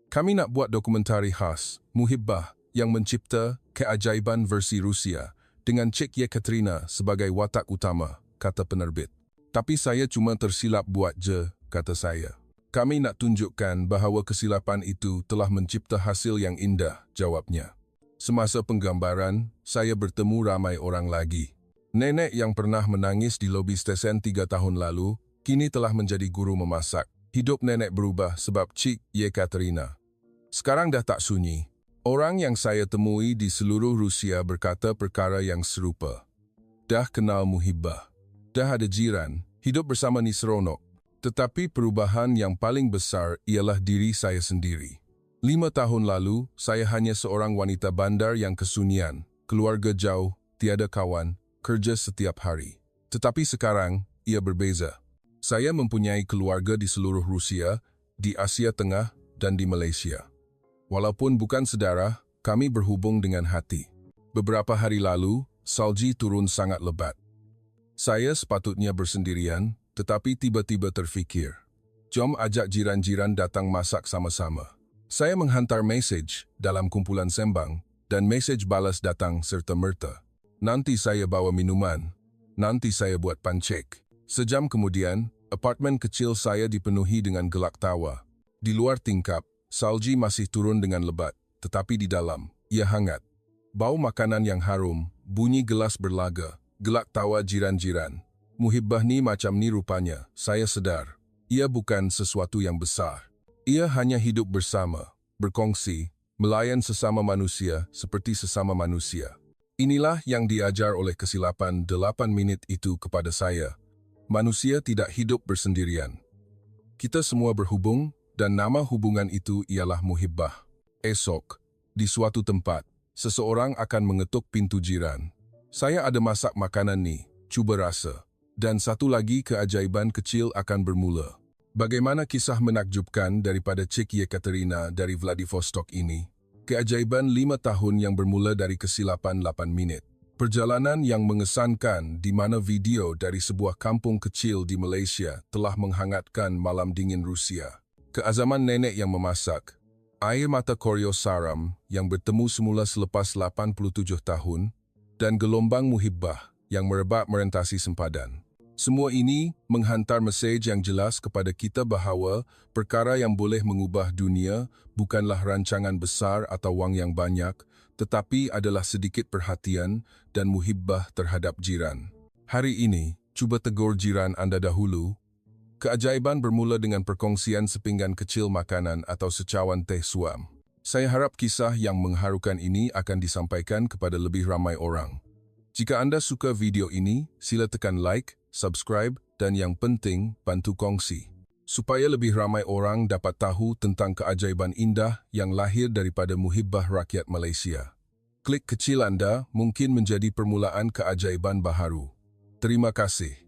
Speaker 1: Kami nak buat dokumentari khas, Muhibbah, yang mencipta keajaiban versi Rusia dengan Cik Yekaterina sebagai watak utama, kata penerbit. Tapi saya cuma tersilap buat je, kata saya. Kami nak tunjukkan bahawa kesilapan itu telah mencipta hasil yang indah, jawabnya. Semasa penggambaran, saya bertemu ramai orang lagi. Nenek yang pernah menangis di lobi stesen 3 tahun lalu, kini telah menjadi guru memasak. Hidup nenek berubah sebab Cik Yekaterina. Sekarang dah tak sunyi. Orang yang saya temui di seluruh Rusia berkata perkara yang serupa. Dah kenal Muhibbah. Dah ada jiran, hidup bersama ni seronok. Tetapi perubahan yang paling besar ialah diri saya sendiri. 5 tahun lalu, saya hanya seorang wanita bandar yang kesunyian, keluarga jauh, tiada kawan, kerja setiap hari. Tetapi sekarang, ia berbeza. Saya mempunyai keluarga di seluruh Rusia, di Asia Tengah, dan di Malaysia. Walaupun bukan saudara, kami berhubung dengan hati. Beberapa hari lalu, salji turun sangat lebat. Saya sepatutnya bersendirian, tetapi tiba-tiba terfikir. Jom ajak jiran-jiran datang masak sama-sama. Saya menghantar mesej dalam kumpulan sembang dan mesej balas datang serta-merta. Nanti saya bawa minuman. Nanti saya buat pancake. Sejam kemudian, apartmen kecil saya dipenuhi dengan gelak tawa. Di luar tingkap, salji masih turun dengan lebat, tetapi di dalam, ia hangat. Bau makanan yang harum, bunyi gelas berlaga, gelak tawa jiran-jiran. Muhibbah ni macam ni rupanya, saya sedar. Ia bukan sesuatu yang besar. Ia hanya hidup bersama, berkongsi, melayan sesama manusia seperti sesama manusia. Inilah yang diajar oleh kesilapan 8 minit itu kepada saya. Manusia tidak hidup bersendirian. Kita semua berhubung, dan nama hubungan itu ialah Muhibbah. Esok, di suatu tempat, seseorang akan mengetuk pintu jiran. Saya ada masak makanan ni, cuba rasa. Dan satu lagi keajaiban kecil akan bermula. Bagaimana kisah menakjubkan daripada Cik Yekaterina dari Vladivostok ini? Keajaiban 5 tahun yang bermula dari kesilapan 8 minit. Perjalanan yang mengesankan di mana video dari sebuah kampung kecil di Malaysia telah menghangatkan malam dingin Rusia. Keazaman nenek yang memasak, air mata Koryo Saram yang bertemu semula selepas 87 tahun, dan gelombang Muhibbah yang merebak merentasi sempadan. Semua ini menghantar mesej yang jelas kepada kita bahawa perkara yang boleh mengubah dunia bukanlah rancangan besar atau wang yang banyak, tetapi adalah sedikit perhatian dan muhibbah terhadap jiran. Hari ini, cuba tegur jiran anda dahulu. Keajaiban bermula dengan perkongsian sepinggan kecil makanan atau secawan teh suam. Saya harap kisah yang mengharukan ini akan disampaikan kepada lebih ramai orang. Jika anda suka video ini, sila tekan like, subscribe, dan yang penting, bantu kongsi. Supaya lebih ramai orang dapat tahu tentang keajaiban indah yang lahir daripada muhibbah rakyat Malaysia. Klik kecil anda mungkin menjadi permulaan keajaiban baharu. Terima kasih.